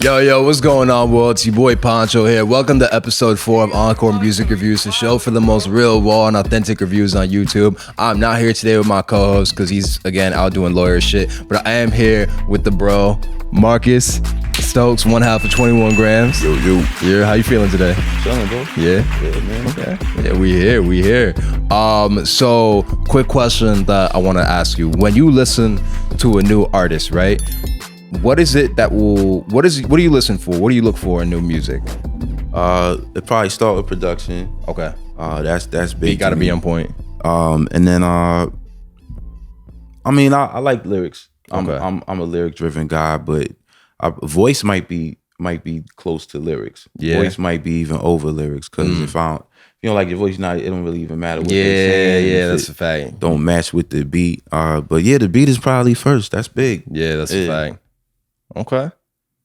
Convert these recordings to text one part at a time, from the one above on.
Yo, what's going on, world? It's your boy Poncho here. Welcome to episode 4 of Encore Music Reviews, the show for the most real, raw, and authentic reviews on YouTube. I'm not here today with my co-host because he's, again, out doing lawyer shit. But I am here with the bro, Marcus Stokes, one half of 21 grams. Yo. Yeah, how you feeling today? Chilling, bro. Yeah? Yeah, man. Okay. Yeah, we here. So, quick question that I want to ask you. When you listen to a new artist, right? What is it that what do you listen for? What do you look for in new music? It probably start with production. Okay. That's big. You gotta be on point. And then I like lyrics. Okay. I'm a lyric driven guy, but voice might be close to lyrics. Yeah. Voice might be even over lyrics, because if you don't like your voice, it don't really even matter what they're saying. Yeah, that's a fact. Don't match with the beat. But yeah, the beat is probably first. That's big. Yeah, that's a fact. Okay.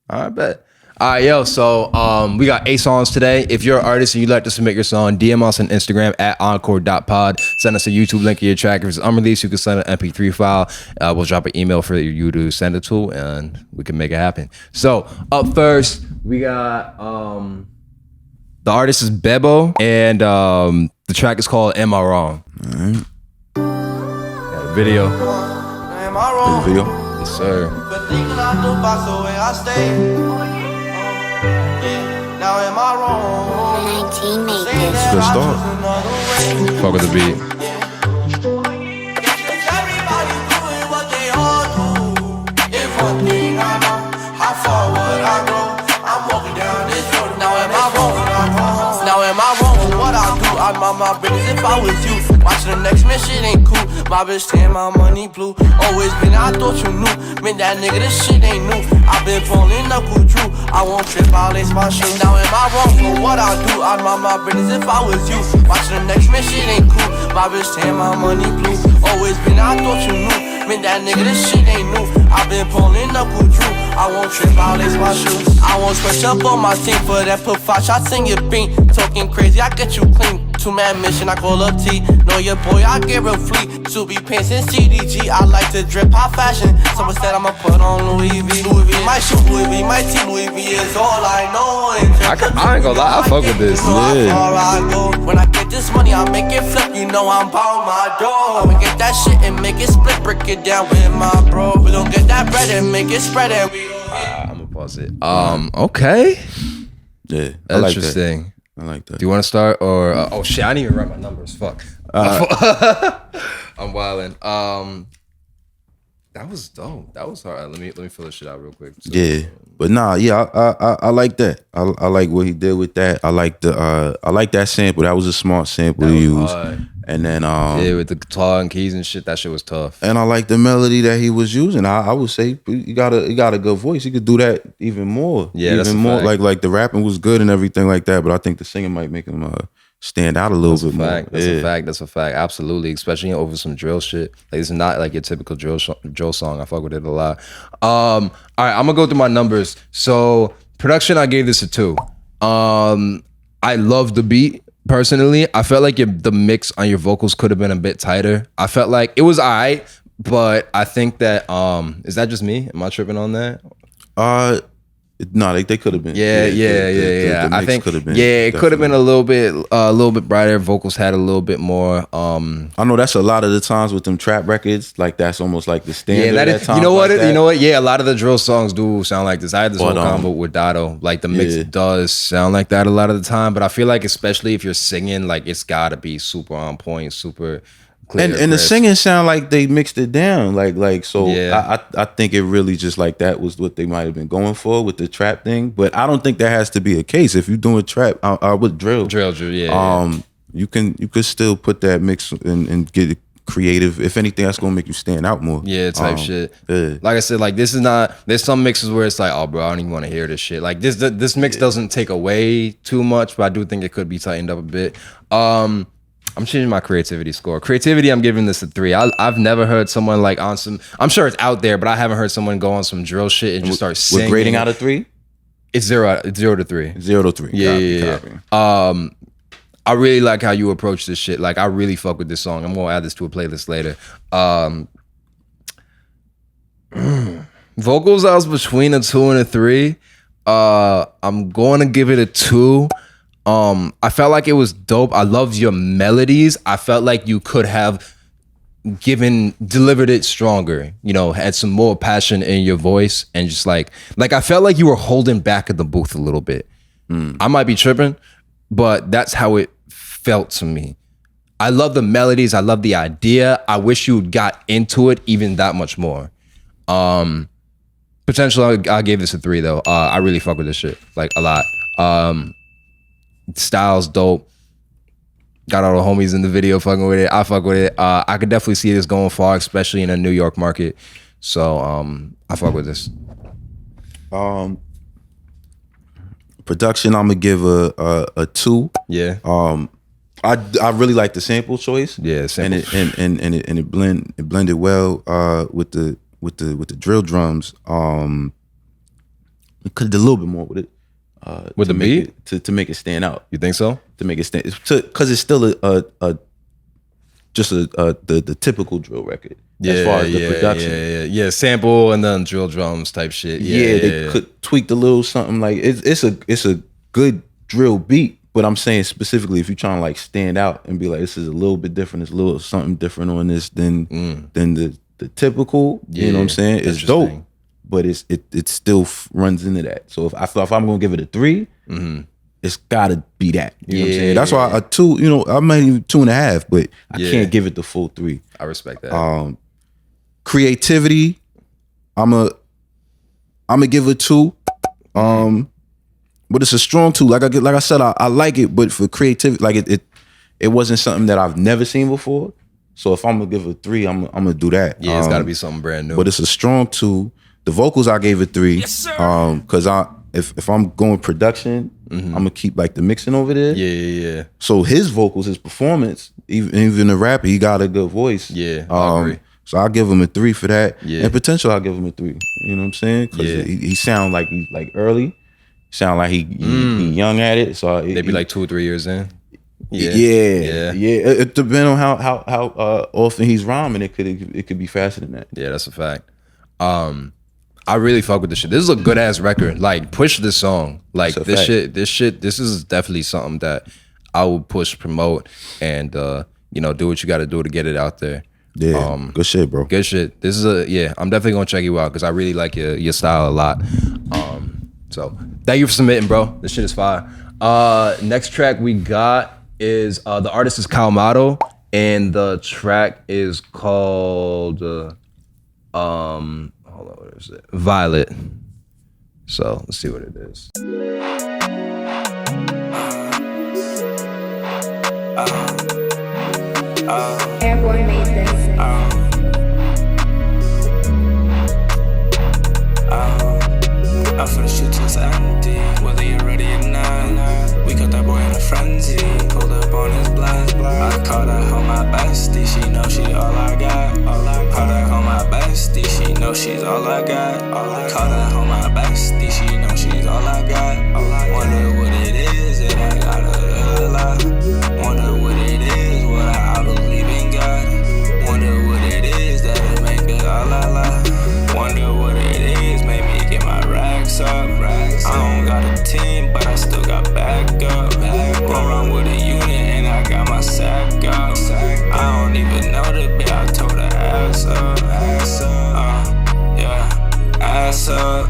All right, bet. All right, yo, so we got 8 songs today. If you're an artist and you'd like to submit your song, DM us on Instagram at encore.pod. Send us a YouTube link of your track. If it's unreleased, you can send an MP3 file. We'll drop an email for you to send it to, and we can make it happen. So, up first, we got the artist is Bebo, and the track is called Am I Wrong? All right. Got a video. Am I wrong? Video. Yes, sir. But thinking out the box the way I stay. Yeah. Now am I wrong? 19 made Saying this. that Good I start. choose another way. Fuck with the beat. Everybody doing what they all do. If one thing I know, how far would I go? I'm walking down this road. Now am I wrong? Now am I wrong for what I do? I'd mind my business if I was you. Watching the next man, shit ain't cool. My bitch saying my money blue. Always been, I thought you knew. Man, that nigga, this shit ain't new. I've been falling up with Drew. I won't trip, I'll lace my shoe. Now am I wrong for what I do? I'd mind my business if I was you. Watching the next man, shit ain't cool. My bitch saying my money blue. Always been, I thought you knew. Man, that nigga, this shit ain't new. I've been pulling up with Drew. I won't trip, I'll lace my shoes. I won't switch up on my team for that. Put 5 shots in your bean. Talking crazy, I get you clean. 2-man mission, I call up T. Know your boy, I get real fleet. Subi pants and CDG, I like to drip high fashion. Someone said I'ma put on Louis V. Louis V, my shoe, Louis V, my team, Louis V is all I know. I ain't gonna lie, I fuck with this. Yeah. I go. When I get this money, I make it flip. You know I'm bound my door. I'ma get that shit and make it split. Break it down with my bro. We gon' get that bread and make it spread. And we I'm gonna pause it. Okay. Yeah. I like that. Interesting. I like that. Do you want to start or oh shit? I didn't even write my numbers. Fuck. I'm wildin'. That was dope. That was hard. Let me fill this shit out real quick. So, Yeah, but nah, yeah, I like that. I like what he did with that. I like that sample. That was a smart sample to use. And then yeah, with the guitar and keys and shit, that shit was tough. and I like the melody that he was using. I would say you got a good voice. You could do that even more. Yeah, that's even a more. fact. Like the rapping was good and everything like that. But I think the singing might make him stand out a little bit more. That's a fact. Absolutely, especially over some drill shit. Like it's not like your typical drill song. I fuck with it a lot. All right, I'm gonna go through my numbers. So production, I gave this a 2. I love the beat. Personally, I felt like the mix on your vocals could have been a bit tighter. I felt like it was alright, but I think that is that just me? Am I tripping on that? No, they could have been. Yeah. The I mix think could have been. it could have been a little bit brighter. Vocals had a little bit more. I know that's a lot of the times with them trap records. Like that's almost like the standard. Yeah, that is. at times You know what? like that. You know what? Yeah, a lot of the drill songs do sound like this. I had this whole combo with Dotto. Like the mix Yeah. does sound like that a lot of the time. But I feel like especially if you're singing, like it's gotta be super on point, super clear. And the crisp. singing sound like they mixed it down, like so. Yeah. I think it really just like that was what they might have been going for with the trap thing. But I don't think that has to be a case. If you're doing trap with drill, yeah. you could still put that mix and get it creative. If anything, that's gonna make you stand out more. Yeah, type shit. Yeah. Like I said, like this is not. There's some mixes where it's like, oh, bro, I don't even want to hear this shit. Like this mix doesn't take away too much, but I do think it could be tightened up a bit. I'm changing my creativity score. Creativity, I'm giving this a 3. I've never heard someone like on some. I'm sure it's out there, but I haven't heard someone go on some drill shit and just start singing. With grading out of 3, it's 0 to 3. 0 to 3. Yeah. Copy. I really like how you approach this shit. Like I really fuck with this song. I'm gonna add this to a playlist later. Vocals, I was between a 2 and a 3. I'm going to give it a 2. I felt like it was dope. I loved your melodies. I felt like you could have delivered it stronger, you know, had some more passion in your voice, and just like I felt like you were holding back in the booth a little bit. I might be tripping, but that's how it felt to me. I love the melodies. I love the idea. I wish you got into it even that much more. Potential, I gave this a 3 though. I really fuck with this shit, like a lot. Style's dope. Got all the homies in the video fucking with it. I fuck with it. I could definitely see this going far, especially in a New York market. So I fuck with this. Production, I'm gonna give a 2. Yeah. I really like the sample choice. Yeah, sample. And it blended well with the drill drums. We could have did a little bit more with it. With the beat? To make it stand out. You think so? To make it stand, because it's still the typical drill record. As far as the production. Yeah. Sample and then drill drums type shit. They could tweak a little something, like it's a good drill beat. But I'm saying specifically, if you're trying to like stand out and be like, this is a little bit different, it's a little something different on this than the typical. You know what I'm saying? It's dope, but it still runs into that. So if I'm gonna give it a 3, it's gotta be that. You know what I'm saying? That's why a 2. You know, I might even 2.5, but I can't give it the full 3. I respect that. Creativity, I'm a give it 2. But it's a strong 2. Like I said, I like it, but for creativity, like it wasn't something that I've never seen before. So if I'm gonna give it a 3, I'm gonna do that. Yeah, it's gotta be something brand new. But it's a strong 2. The vocals, I gave it 3. Yes, sir. Cause if I'm going production, I'm gonna keep like the mixing over there. Yeah. So his vocals, his performance, even the rapper, he got a good voice. Yeah, I agree. So I'll give him a 3 for that. Yeah. And potential, I'll give him a 3. You know what I'm saying? Cause he sound like he's like early. Sound like he young at it. So they'd be like 2 or 3 years in. Yeah. It depends on how often he's rhyming. It could be faster than that. Yeah, that's a fact. I really fuck with this shit. This is a good ass record. Like, push this song. Like this shit. This is definitely something that I would push, promote, and do what you got to do to get it out there. Yeah, good shit, bro. Good shit. This is I'm definitely gonna check you out because I really like your style a lot. So thank you for submitting, bro. This shit is fire. Next track we got is the artist is Calmado, and the track is called hold on, what is it? Violet. So let's see what it is. Airborne made this. I'm finna shoot till it's empty, whether you're ready or not. We got that boy in a frenzy, pulled up on his blast. I called her home my bestie, she know she all I got. Called her home my bestie, she know she's all I got. Called her home my bestie, she know she's all I got. Wonder what it is that I gotta lie. Wonder what it is, what I believe in God. Wonder what it is that it make it all I lie. Wonder what it is, made me get my racks up. I don't got a team, but I still got backup. Run around with a unit and I got my sack up. I don't even know the bitch, I told her ass up. Ass up.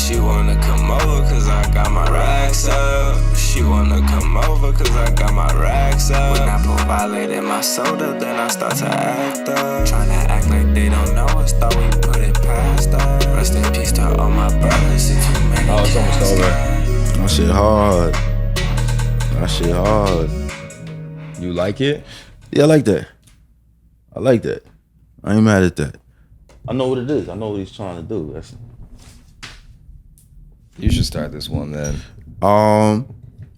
She wanna come over cause I got my racks up. She wanna come over cause I got my racks up. When I put Violet in my soda, then I start to act up. Tryna act like they don't know us, thought we put it past us. Rest in peace to all my brothers, see too many. Oh, it's almost over. That shit hard. You like it? Yeah, I like that. I ain't mad at that. I know what it is. I know what he's trying to do. You should start this one then.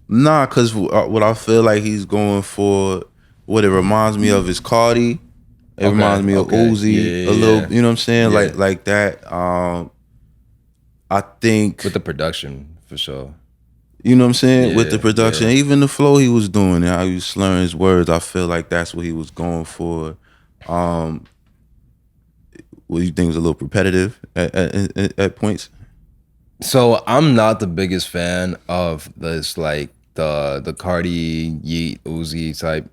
Nah, cause what I feel like he's going for, what it reminds me of is Cardi. It reminds me of Uzi a little. You know what I'm saying? Yeah. Like that. I think With the production, for sure. You know what I'm saying? Yeah, with the production, even the flow he was doing, and how he was slurring his words, I feel like that's what he was going for. what you think was a little repetitive at points? So I'm not the biggest fan of this like the Cardi, Yeet, Uzi type.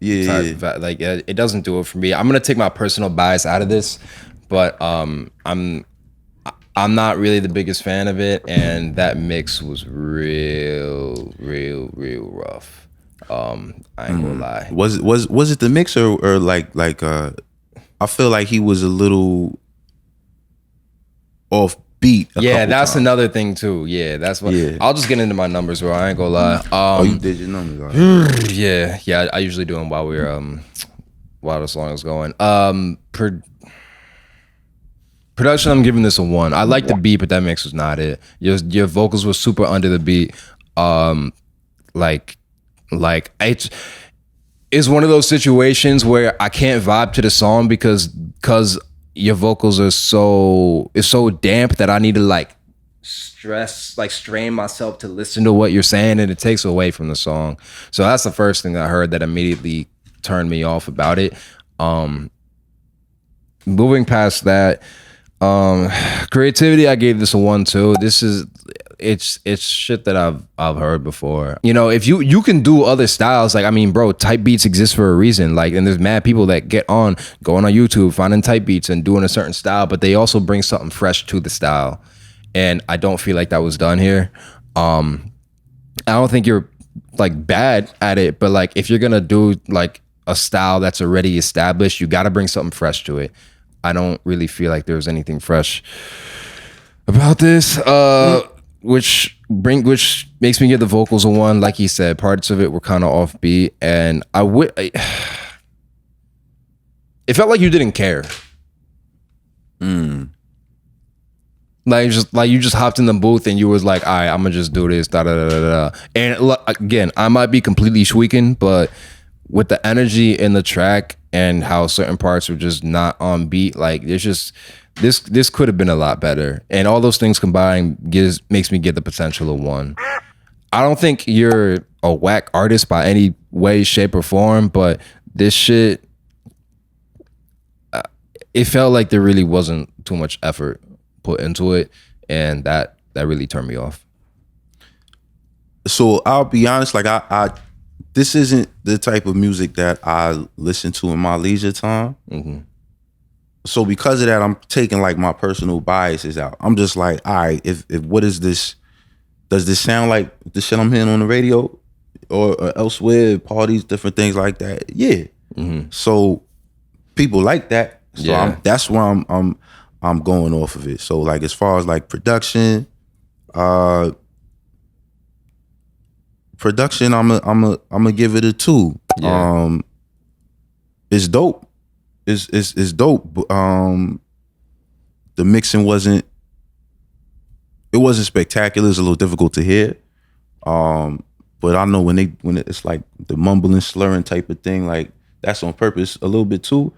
Like it doesn't do it for me. I'm gonna take my personal bias out of this, but I'm not really the biggest fan of it, and that mix was real rough. I ain't gonna lie. Was it the mix or like I feel like he was a little off beat. Yeah, that's another thing too. Yeah, that's what. Yeah. I'll just get into my numbers, bro. I ain't gonna lie. You did your numbers. Yeah. I usually do them while the song is going. Production, I'm giving this a 1. I like the beat, but that mix was not it. Your vocals were super under the beat. It's one of those situations where I can't vibe to the song because your vocals are so damp that I need to strain myself to listen to what you're saying, and it takes away from the song. So that's the first thing I heard that immediately turned me off about it. Moving past that, creativity, I gave this a 1 too. It's shit that I've heard before. You know, if you can do other styles, like, I mean, bro, type beats exist for a reason. Like, and there's mad people that going on YouTube, finding type beats and doing a certain style, but they also bring something fresh to the style. And I don't feel like that was done here. I don't think you're like bad at it, but like if you're gonna do like a style that's already established, you got to bring something fresh to it. I don't really feel like there was anything fresh about this. Which makes me give the vocals a 1. Like he said, parts of it were kind of offbeat, and it felt like you didn't care. Like you just hopped in the booth and you was like, all right, I'm gonna just do this, da da da da. And again, I might be completely tweaking, but with the energy in the track and how certain parts were just not on beat, like there's just. This could have been a lot better, and all those things combined makes me give the potential of 1. I don't think you're a whack artist by any way, shape, or form, but this shit, it felt like there really wasn't too much effort put into it, and that really turned me off. So I'll be honest, like I this isn't the type of music that I listen to in my leisure time. Mm-hmm. So because of that, I'm taking like my personal biases out. I'm just like, all right, if what is this? Does this sound like the shit I'm hearing on the radio or elsewhere, parties, different things like that? Yeah. Mm-hmm. So people like that. So that's where I'm going off of it. So like as far as like production, I'm gonna give it a 2. Yeah. It's dope. It's dope. The mixing wasn't spectacular. It's a little difficult to hear. But I know when it's like the mumbling, slurring type of thing, like that's on purpose a little bit too.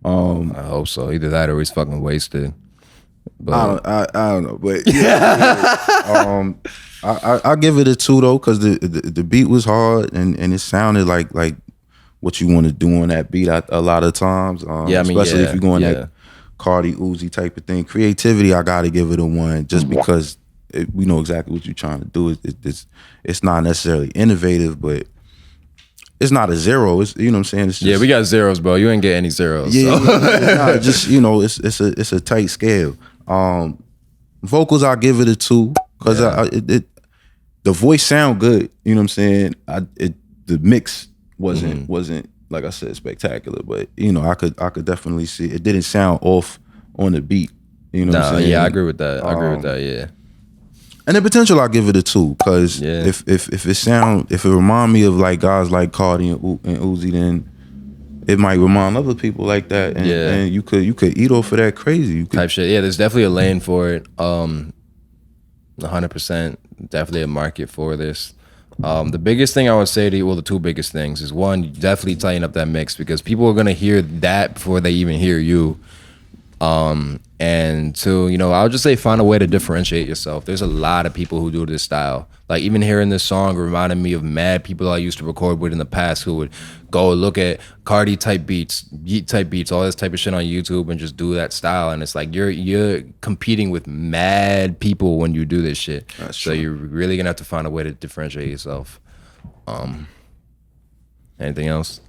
I hope so. Either that or he's fucking wasted. But I don't know. But yeah. I give it a 2 though, because the beat was hard and it sounded like what you want to do on that beat a lot of times. Especially if you're going that Cardi, Uzi type of thing. Creativity, I gotta give it a 1 just because we know exactly what you're trying to do. It's not necessarily innovative, but it's not a 0. It's, you know what I'm saying? It's just, we got zeros, bro. You ain't get any zeros. Yeah, so. Just it's a tight scale. Vocals, I'll give it a 2 because the voice sound good. You know what I'm saying? The mix wasn't like I said spectacular, but I could definitely see it didn't sound off on the beat. You know what I'm saying? Yeah, I agree with that. Yeah. And the potential, I'll give it a 2 because if it remind me of like guys like Cardi and Uzi, then it might remind other people like that, and you could eat off of that crazy type shit. Yeah, there's definitely a lane for it. 100%, definitely a market for this. The biggest thing I would say to you, the 2 biggest things is 1, definitely tighten up that mix because people are gonna hear that before they even hear you. And two, you know, I would just say find a way to differentiate yourself. There's a lot of people who do this style. Like even hearing this song reminded me of mad people I used to record with in the past who would go look at Cardi type beats, Yeet type beats, all this type of shit on YouTube and just do that style. And it's like you're competing with mad people when you do this shit. That's so true. you're really gonna have to find a way to differentiate yourself. Anything else?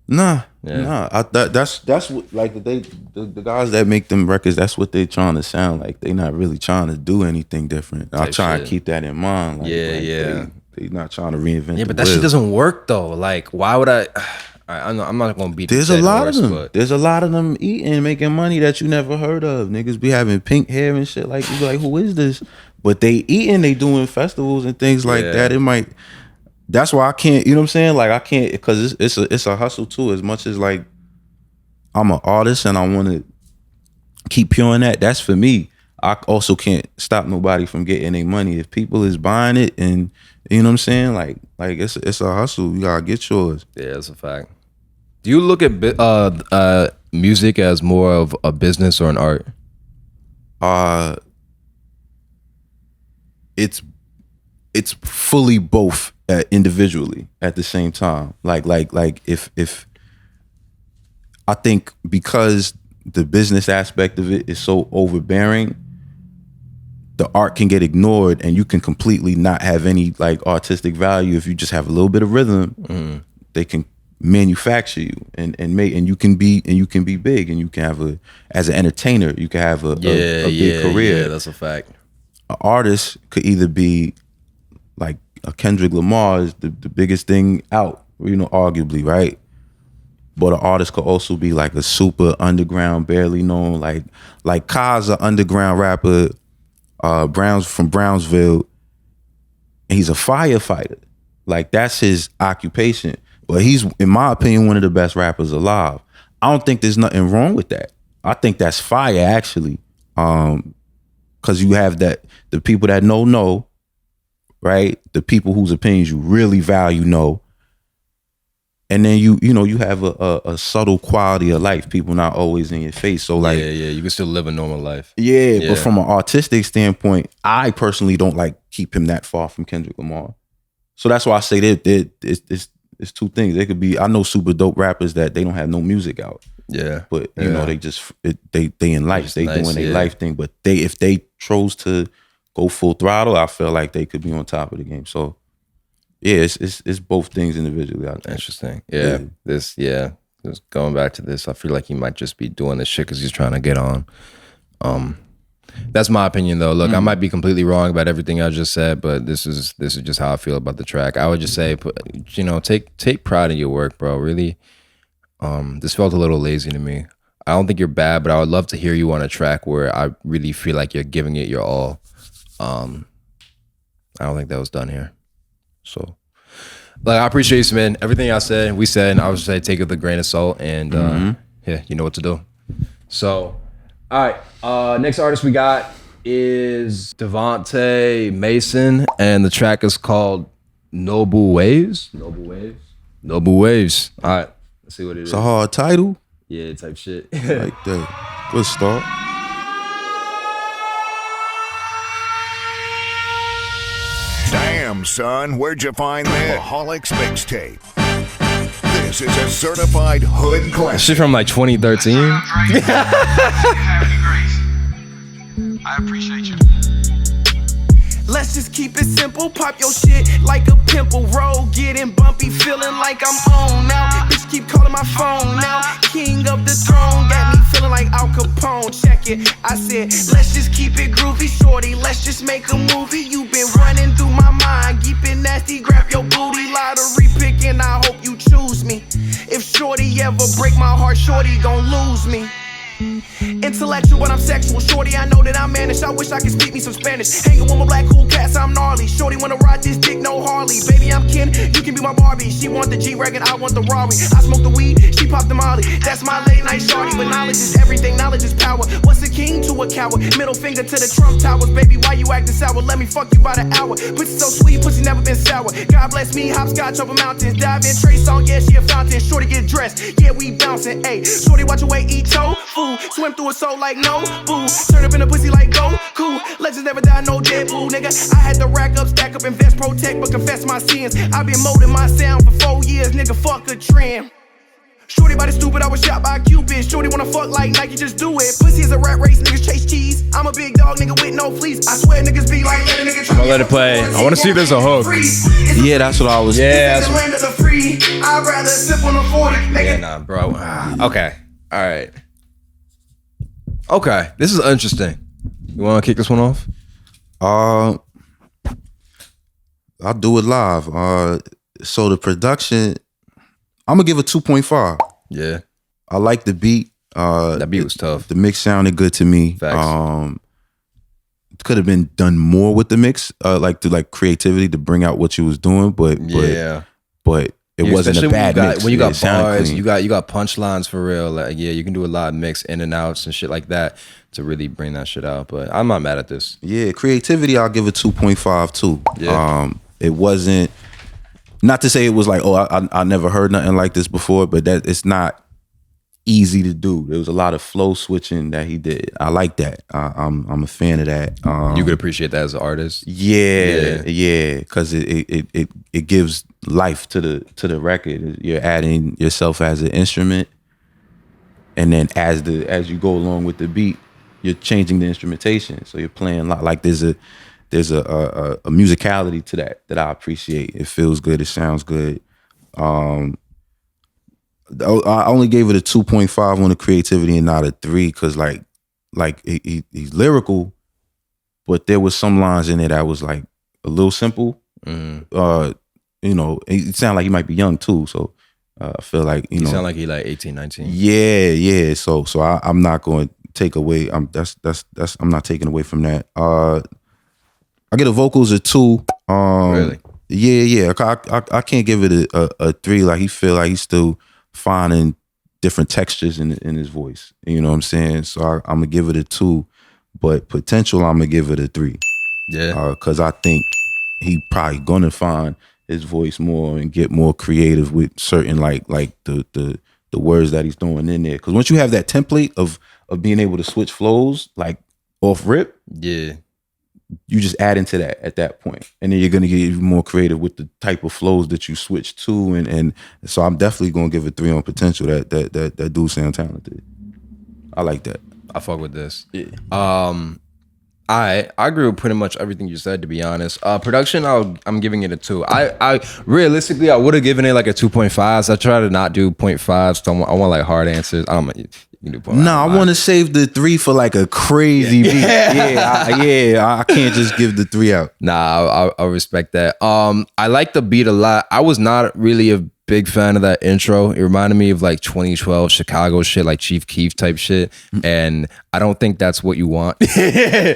Nah. That's what like the guys that make them records. That's what they trying to sound like. They not really trying to do anything different. I try and keep that in mind. Like, They not trying to reinvent. Yeah, but that shit doesn't work though. Like, why would I? I'm not gonna beat. There's a lot of them. But there's a lot of them eating, making money that you never heard of. Niggas be having pink hair and shit. Like you be like, who is this? But they eating, they doing festivals and things like that. It might. That's why I can't. You know what I'm saying? Like I can't because it's a hustle too. As much as like I'm an artist and I want to keep pure in that. That's for me. I also can't stop nobody from getting their money. If people is buying it and you know what I'm saying, like it's a hustle. You gotta get yours. Yeah, that's a fact. Do you look at music as more of a business or an art? It's fully both individually at the same time. Like if I think because the business aspect of it is so overbearing, the art can get ignored and you can completely not have any like artistic value. If you just have a little bit of rhythm, they can manufacture you and make, and you can be big, and you can have as an entertainer, you can have a big career. Yeah, that's a fact. An artist could either be like a Kendrick Lamar is the biggest thing out, you know, arguably, right? But an artist could also be like a super underground, barely known, like Kai's an underground rapper, from Brownsville, and he's a firefighter. Like that's his occupation. But he's, in my opinion, one of the best rappers alive. I don't think there's nothing wrong with that. I think that's fire actually. Cause you have the people that know, right? The people whose opinions you really value know. And then you have a subtle quality of life. People not always in your face. So like, you can still live a normal life. Yeah, but from an artistic standpoint, I personally don't like keep him that far from Kendrick Lamar. So that's why I say that it's two things. They could be. I know super dope rappers that they don't have no music out. Yeah, but you know they just they in life. They doing their life thing. But if they chose to go full throttle, I feel like they could be on top of the game. So. Yeah, it's both things individually. I think. Interesting. Yeah. Just going back to this, I feel like he might just be doing this shit because he's trying to get on. That's my opinion, though. Look, I might be completely wrong about everything I just said, but this is just how I feel about the track. I would just say, take pride in your work, bro. Really, this felt a little lazy to me. I don't think you're bad, but I would love to hear you on a track where I really feel like you're giving it your all. I don't think that was done here. So, like, I appreciate you, man. Everything we said, I would say take it with a grain of salt, and you know what to do. So, all right, next artist we got is Devonate Mason, and the track is called Nobu Waves. Nobu Waves. All right, let's see what it is. It's a hard title. Yeah, type shit. Like that. Good start. Damn, son, where'd you find this? Holics mixtape. This is a certified hood classic. Shit from like 2013. I appreciate you. Let's just keep it simple, pop your shit like a pimple. Roll getting bumpy, feeling like I'm on now. Bitch keep calling my phone now. King of the throne, got me feeling like Al Capone. Check it, I said, let's just keep it groovy, shorty. Let's just make a movie. You been running through my mind, keep it nasty, grab your booty. Lottery picking, I hope you choose me. If shorty ever break my heart, shorty gon' lose me. Intellectual, but I'm sexual. Shorty, I know that I'm managed. I wish I could speak me some Spanish. Hanging with my black cool cats, I'm gnarly. Shorty wanna ride this dick, no Harley. Baby, I'm Ken, you can be my Barbie. She want the G-Wagon, I want the Rari. I smoke the weed, she pop the Molly. That's my late night shorty, but knowledge is everything, knowledge is power. What's a king to a coward? Middle finger to the Trump towers. Baby, why you acting sour? Let me fuck you by the hour. Pussy so sweet, pussy never been sour. God bless me, hopscotch over mountains. Dive in, Trey song, yeah, she a fountain. Shorty get dressed, yeah, we bouncing, ayy. Shorty watch your way, eat toe. Food fool. Swim through a soul like Nobu. Turn up in a pussy like Goku. Legends never die, no Deadpool, nigga. I had to rack up, stack up, invest, protect, but confess my sins. I've been molding my sound for 4 years, nigga, fuck a trend. Shorty body stupid, I was shot by a Cupid. Shorty wanna fuck like Nike, just do it. Pussy is a rat race, niggas chase cheese. I'm a big dog, nigga, with no fleece. I swear niggas be like, let a nigga try. I'm gonna let it play. I wanna see if there's a hook. Yeah, that's what I was. Yeah, This is the land of the free. I'd rather sip on a 40. yeah, nah, bro. Okay, all right. Okay, this is interesting. You wanna kick this one off? I'll do it live. So the production, I'm gonna give it 2.5. Yeah, I like the beat. that beat was tough. The mix sounded good to me. Facts. Could have been done more with the mix, like creativity to bring out what you was doing, but it wasn't a bad mix. When you got bars, clean. you got punchlines for real. Like, yeah, you can do a lot of mix in and outs and shit like that to really bring that shit out. But I'm not mad at this. Yeah, creativity, I'll give it 2.5 too. Yeah. It wasn't, not to say it was like, oh, I never heard nothing like this before, but that it's not easy to do. There was a lot of flow switching that he did. I like that. I'm a fan of that. You could appreciate that as an artist. Yeah, because it gives life to the record. You're adding yourself as an instrument, and then as you go along with the beat, you're changing the instrumentation. So you're playing a lot. Like there's a musicality to that I appreciate. It feels good. It sounds good. I only gave it a 2.5 on the creativity and not a 3 because like he's lyrical, but there was some lines in it that was like a little simple. You know, it sounded like he might be young too, so I feel like you sound like he like 18, 19. Yeah. So I'm not going to take away. I'm not taking away from that. I get the vocals a 2. Really? Yeah. I can't give it a 3. Like he feel like he's still finding different textures in his voice. You know what I'm saying? So I'm gonna give it a 2, but potential I'm gonna give it a 3. Yeah. Because I think he probably gonna find his voice more and get more creative with certain like the words that he's throwing in there. Because once you have that template of being able to switch flows like off rip, yeah, you just add into that at that point, and then you're gonna get even more creative with the type of flows that you switch to, and so I'm definitely gonna give it 3 on potential. That dude sound talented. I like that. I fuck with this. Yeah. I agree with pretty much everything you said, to be honest. Production, I'm giving it a 2. I realistically I would have given it like a 2.5. So I try to not do 0.5. So I want like hard answers. I don't know. You can do 0.5. No, I want to save the 3 for like a crazy beat. I can't just give the 3 out. Nah, I respect that. I like the beat a lot. I was not really a big fan of that intro. It reminded me of like 2012 Chicago shit, like Chief Keef type shit. And I don't think that's what you want. I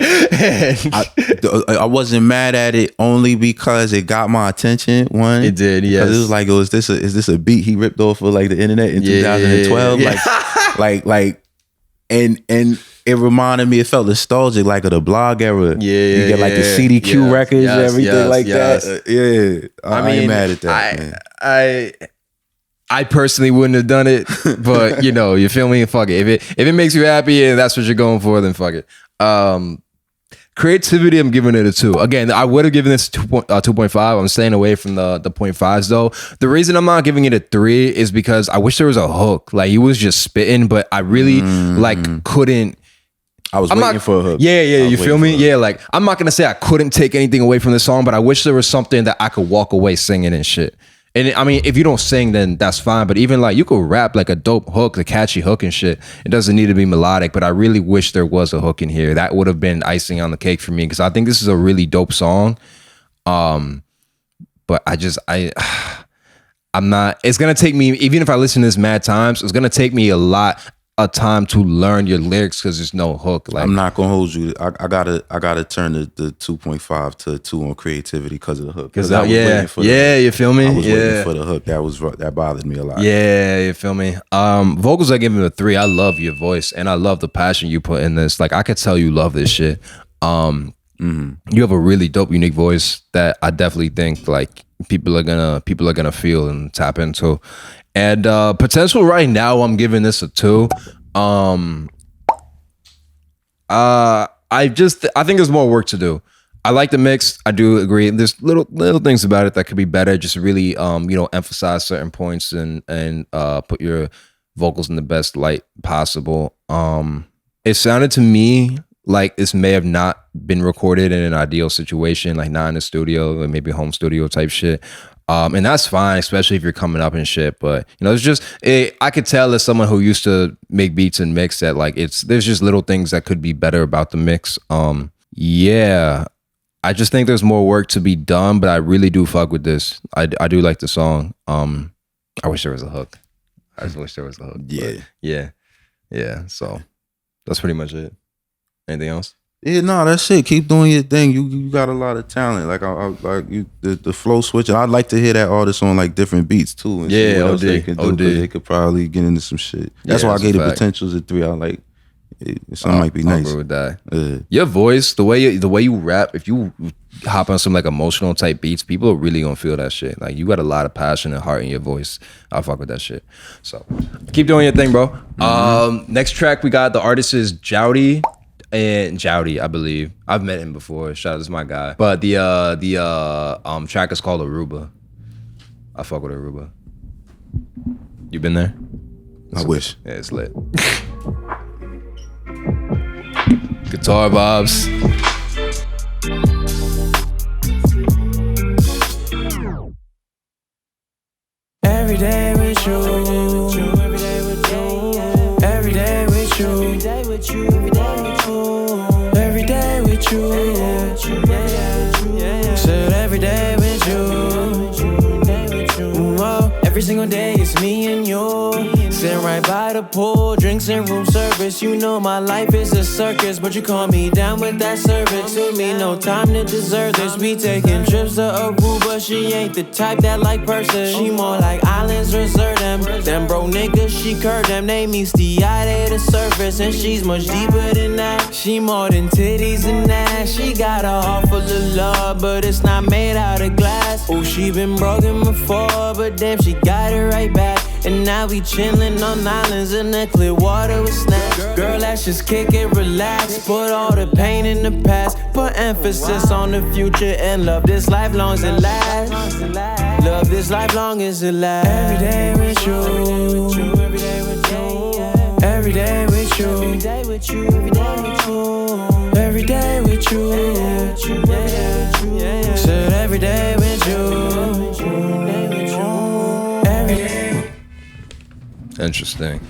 wasn't mad at it only because it got my attention. One, it did, yes. Because it was like, is this a beat he ripped off of like the internet in 2012? Yeah. Like, and it reminded me. It felt nostalgic, like of the blog era. You get like the CDQ records, and everything like that. I ain't mad at that. I personally wouldn't have done it, but you know, you feel me? Fuck it. If it makes you happy and that's what you're going for, then fuck it. Creativity, I'm giving it a 2. Again, I would have given this 2.5. I'm staying away from the 0.5s though. The reason I'm not giving it a 3 is because I wish there was a hook. Like he was just spitting, but I really couldn't. I was waiting for a hook. Yeah, you feel me? Yeah, like I'm not gonna say I couldn't take anything away from the song, but I wish there was something that I could walk away singing and shit. And I mean, if you don't sing, then that's fine. But even like you could rap like a dope hook, a catchy hook and shit. It doesn't need to be melodic, but I really wish there was a hook in here. That would have been icing on the cake for me because I think this is a really dope song. But I'm not. It's gonna take me, even if I listen to this mad times, it's gonna take me a lot of time to learn your lyrics because there's no hook. Like I'm not gonna hold you. I gotta turn the 2.5 to 2 on creativity because of the hook. Because you feel me? I was waiting for the hook. That bothered me a lot. Yeah, you feel me? Vocals, I give him a 3. I love your voice and I love the passion you put in this. Like I could tell you love this shit. You have a really dope, unique voice that I definitely think like people are gonna feel and tap into. And potential right now, I'm giving this a 2. I think there's more work to do. I like the mix. I do agree. There's little things about it that could be better. Just really, emphasize certain points and put your vocals in the best light possible. It sounded to me like this may have not been recorded in an ideal situation, like not in a studio, or maybe home studio type shit. And that's fine, especially if you're coming up and shit. But it's just I could tell as someone who used to make beats and mix that like there's just little things that could be better about the mix. Yeah. I just think there's more work to be done, but I really do fuck with this. I do like the song. I wish there was a hook. I just wish there was a hook. Yeah. Yeah. So that's pretty much it. Anything else? Yeah, no, that's it. Keep doing your thing. You got a lot of talent. Like I like you, the flow switching. I'd like to hear that artist on like different beats too. And see what else they could do. 'Cause they could probably get into some shit. That's why I gave the potentials at 3. I like something might be nice. I'll agree with that. Your voice, the way you rap, if you hop on some like emotional type beats, people are really gonna feel that shit. Like you got a lot of passion and heart in your voice. I'll fuck with that shit. So keep doing your thing, bro. Next track we got, the artist is Jowdy. And Jowdy, I believe. I've met him before. Shout out, this is my guy. But the track is called ARUBA. I fuck with ARUBA. You been there? I wish. Yeah, it's lit. Guitar vibes. Every day with you. Every day with you. Every day with you. Every day with you. Every day with you. Said every day with you. Every single day it's me and you. Sitting right by the pool, drinks and room service. You know my life is a circus, but you calm me down with that service. Took me no time to deserve this. We taking trips to Aruba. She ain't the type that like person. She more like islands, reserve them. Them bro niggas, she curved them. They meet the eye, they the surface. And she's much deeper than that. She more than titties and ass. She got a heart full of love, but it's not made out of glass. Oh, she been broken before, but damn, she got it right back. And now we chillin' on islands in the clear water with snacks. Girl, let's just kick it, relax. Put all the pain in the past. Put emphasis on the future and love this life long as it lasts. Love this life long as it lasts. Every day with you. Every day with you. Every day with you. Every day with you. Every day with you. Said every day with you. Every day. Interesting.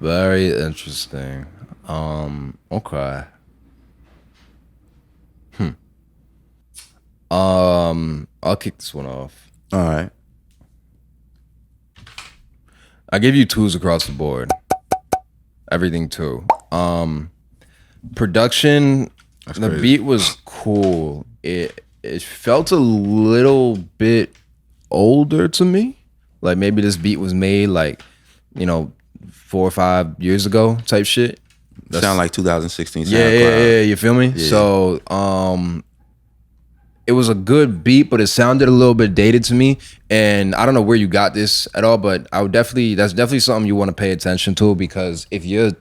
Very interesting. Okay. I'll kick this one off. All right. I give you 2s across the board. Everything 2. Production, That's the crazy. beat was cool. It felt a little bit older to me. Like maybe this beat was made like, 4 or 5 years ago type shit. Sound like 2016 SoundCloud. Yeah, you feel me? Yeah. So it was a good beat, but it sounded a little bit dated to me. And I don't know where you got this at all, but that's definitely something you want to pay attention to, because if your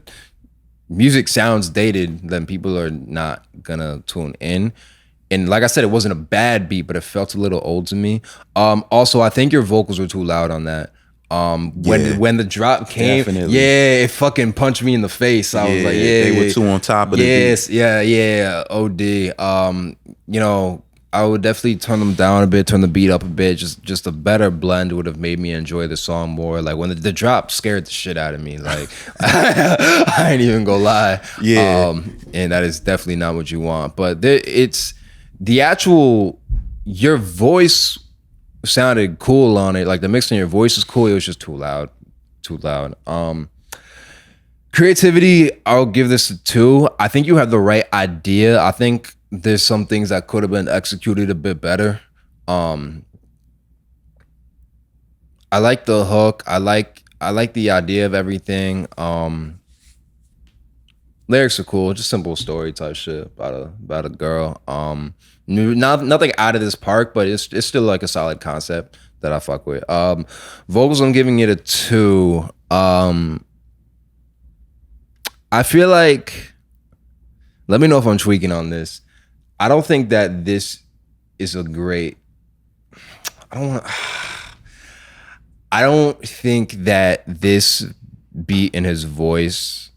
music sounds dated, then people are not gonna tune in. And like I said, it wasn't a bad beat, but it felt a little old to me. Also, I think your vocals were too loud on that. When the drop came, Definitely. it fucking punched me in the face. I was like, they were too on top of the beat. Yeah, OD. I would definitely turn them down a bit, turn the beat up a bit. Just a better blend would have made me enjoy the song more. Like when the drop scared the shit out of me. Like I ain't even gonna lie. Yeah. And that is definitely not what you want. But it's the actual, your voice sounded cool on it. Like the mix in your voice is cool. It was just too loud. Creativity, I'll give this a 2. I think you have the right idea. I think there's some things that could have been executed a bit better. I like the hook. I like the idea of everything. Lyrics are cool, just simple story type shit about a girl. Nothing out of this park, but it's still like a solid concept that I fuck with. Vocals, I'm giving it a 2. I I feel like, let me know if I'm tweaking on this. I don't think that this is a great, I don't think that this beat and his voice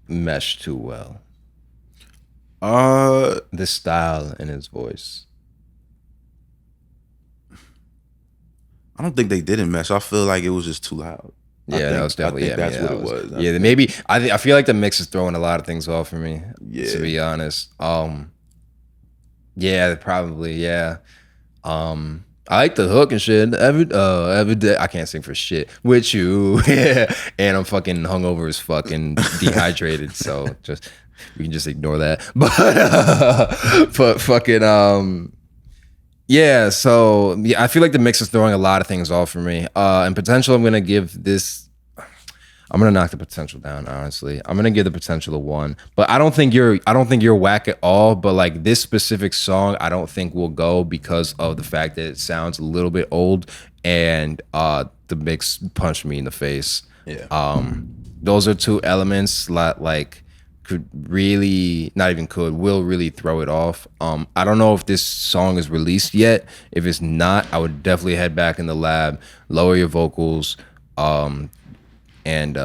mesh too well. The style in his voice. I don't think they didn't mesh. I feel like it was just too loud. That was definitely. I think that's what it was. Yeah, maybe I feel like the mix is throwing a lot of things off for me. Yeah. To be honest. Yeah, probably. Yeah. I like the hook and shit. Every day I can't sing for shit with you. Yeah, and I'm fucking hungover as fuck and dehydrated. So just we can just ignore that. But fucking yeah. So yeah, I feel like the mix is throwing a lot of things off for me. And potential, I'm gonna give this. I'm gonna knock the potential down. Honestly, I'm gonna give the potential a 1. But I don't think you're whack at all. But like this specific song, I don't think will go because of the fact that it sounds a little bit old and the mix punched me in the face. Yeah. Those are 2 elements like could really will really throw it off. I don't know if this song is released yet. If it's not, I would definitely head back in the lab, lower your vocals. And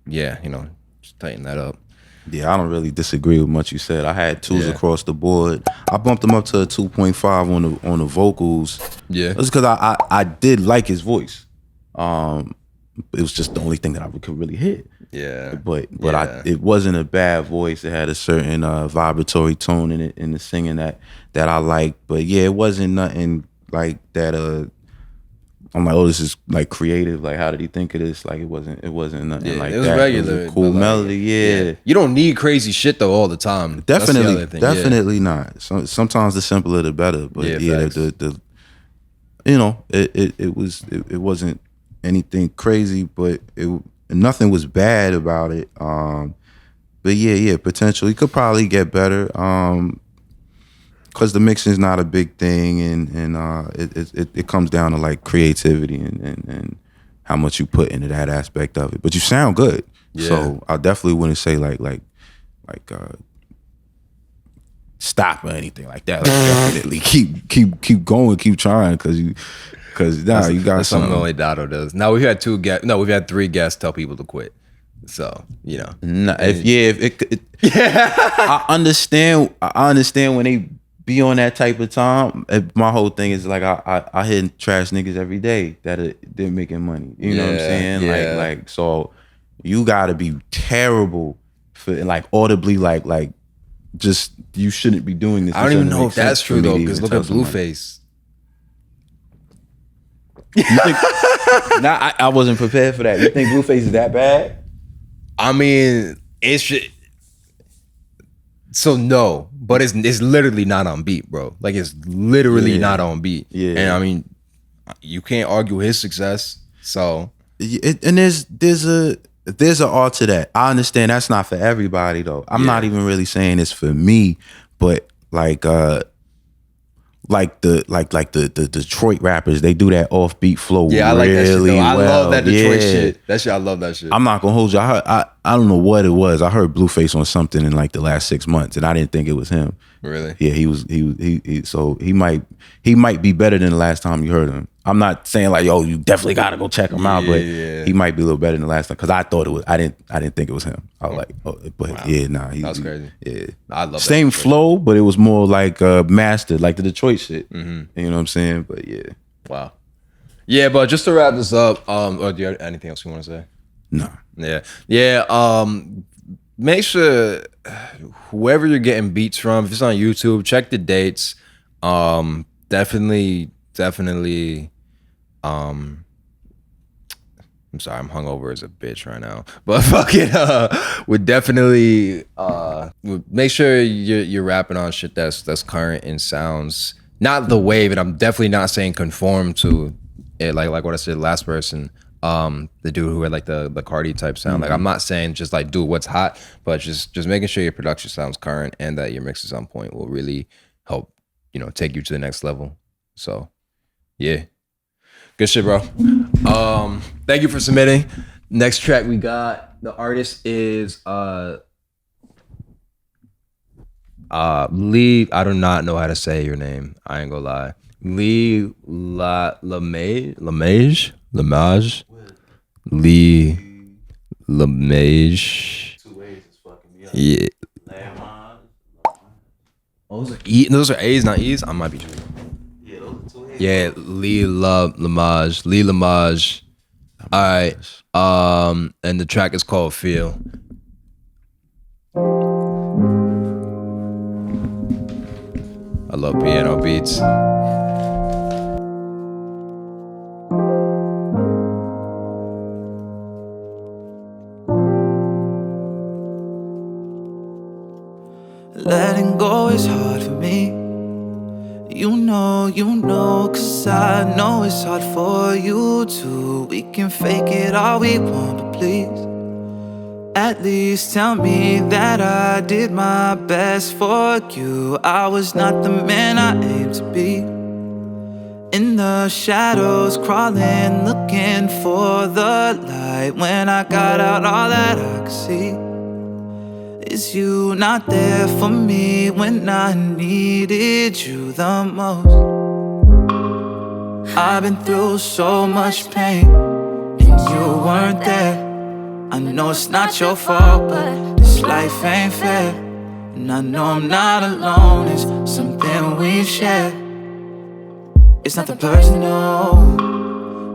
yeah, just tighten that up. Yeah, I don't really disagree with much you said. I had 2s across the board. I bumped him up to a 2.5 on the vocals. Yeah, that's because I did like his voice. It was just the only thing that I could really hit. Yeah, but it wasn't a bad voice. It had a certain vibratory tone in it in the singing that I liked. But yeah, it wasn't nothing like that. I'm like, oh, this is like creative. Like, how did he think of this? Like, it wasn't nothing like that. It was regular. It was a cool melody. Yeah. You don't need crazy shit though all the time. Definitely not. Sometimes the simpler the better. But it wasn't anything crazy, but nothing was bad about it. But yeah, potential. He could probably get better. Because the mixing is not a big thing, and it comes down to like creativity and how much you put into that aspect of it. But you sound good, so I definitely wouldn't say like stop or anything like that. Like definitely keep going, keep trying, because you got that's something. Only Dotto does. Now we've had 3 guests tell people to quit. So I understand when they be on that type of time. My whole thing is like I hit trash niggas every day that they're making money. You know what I'm saying? Yeah. Like so you gotta be terrible for like audibly like just you shouldn't be doing this. I don't even know if that's true though, because look at Blueface. You think, I wasn't prepared for that. You think Blueface is that bad? I mean, so no, but it's literally not on beat, bro. Like it's literally not on beat. Yeah, and I mean, you can't argue his success. So, and there's an art to that. I understand that's not for everybody though. I'm not even really saying it's for me, but like the Detroit rappers, they do that offbeat flow. Yeah, I like that shit though. I love that Detroit shit. That shit, I love that shit. I'm not gonna hold you. I don't know what it was. I heard Blueface on something in like the last 6 months, and I didn't think it was him. Really? Yeah, he so he might be better than the last time you heard him. I'm not saying like, yo, you definitely gotta go check him out, but he might be a little better than the last time, because I thought it was. I didn't think it was him. I was like, that's crazy. Yeah, I love same that flow, but it was more like mastered, like the Detroit shit. Mm-hmm. You know what I'm saying? But yeah, wow. Yeah, but just to wrap this up, or do you have anything else you want to say? No. Yeah. Make sure whoever you're getting beats from, if it's on YouTube, check the dates. Definitely. I'm sorry, I'm hungover as a bitch right now. But fucking would definitely make sure you're rapping on shit that's current and sounds not the wave, and I'm definitely not saying conform to it like what I said last person. The dude who had like the Cardi type sound. Mm-hmm. Like I'm not saying just like do what's hot, but just making sure your production sounds current and that your mix is on point will really help, take you to the next level. So yeah. Good shit, bro. Thank you for submitting. Next track we got The artist is Lee. I do not know how to say your name. I ain't gonna lie. Laamaj. Lee Laamaj. Yeah. Oh, those are A's, not E's. I might be tripping. Yeah, those are 2 A's. Yeah, Laamaj. Lee Laamaj. All right. And the track is called Feel. I love piano beats. Letting go is hard for me. You know, cause I know it's hard for you too. We can fake it all we want, but please, at least tell me that I did my best for you. I was not the man I aimed to be. In the shadows, crawling, looking for the light. When I got out, all that I could see is you not there for me when I needed you the most. I've been through so much pain, and you weren't there. I know it's not your fault, but this life ain't fair. And I know I'm not alone, it's something we share. It's nothing personal,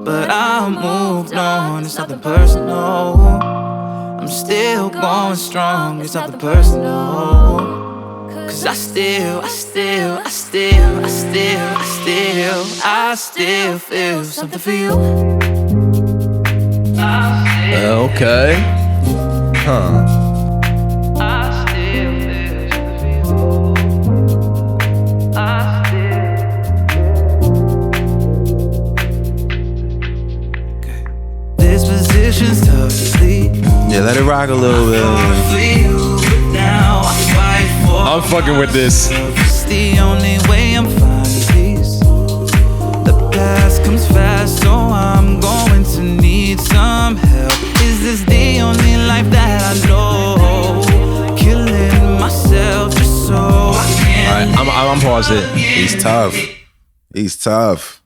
but I moved on. It's nothing personal, I'm still going strong. It's nothing personal, cause I still feel something for you. Okay. Huh. I still feel something for you. This position's tough to sleep. Yeah, let it rock a little bit. I'm fucking with this. It's the only way I'm finding peace. The past comes fast, so I'm going to need some help. Is this the only life that I know? Killing myself just so I can. Alright, I'm pause it. He's tough.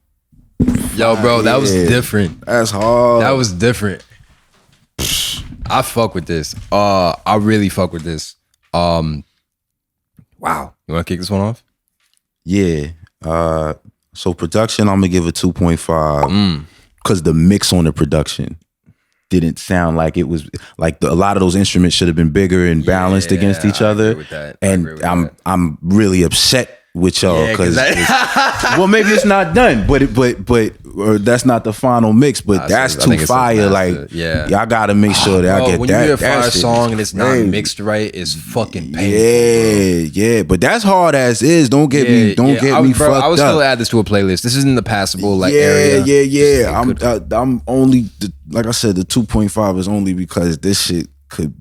Yo, bro, that was different. That's hard. That was different. I fuck with this. I really fuck with this. Wow. You want to kick this one off? Yeah. So production, I'm gonna give it 2.5 because the mix on the production didn't sound like it was like a lot of those instruments should have been bigger and balanced against each other. And I'm really upset with y'all because well, maybe it's not done, but or that's not the final mix, but that's too fire. Like, y'all gotta make sure that I get when that. When you hear a fire shit song and it's not mixed right, it's fucking painful. Yeah, but that's hard as is. Don't get me fucked up. I would still add this to a playlist. This isn't the passable area. Yeah. I'm only like I said, the 2.5 is only because this shit could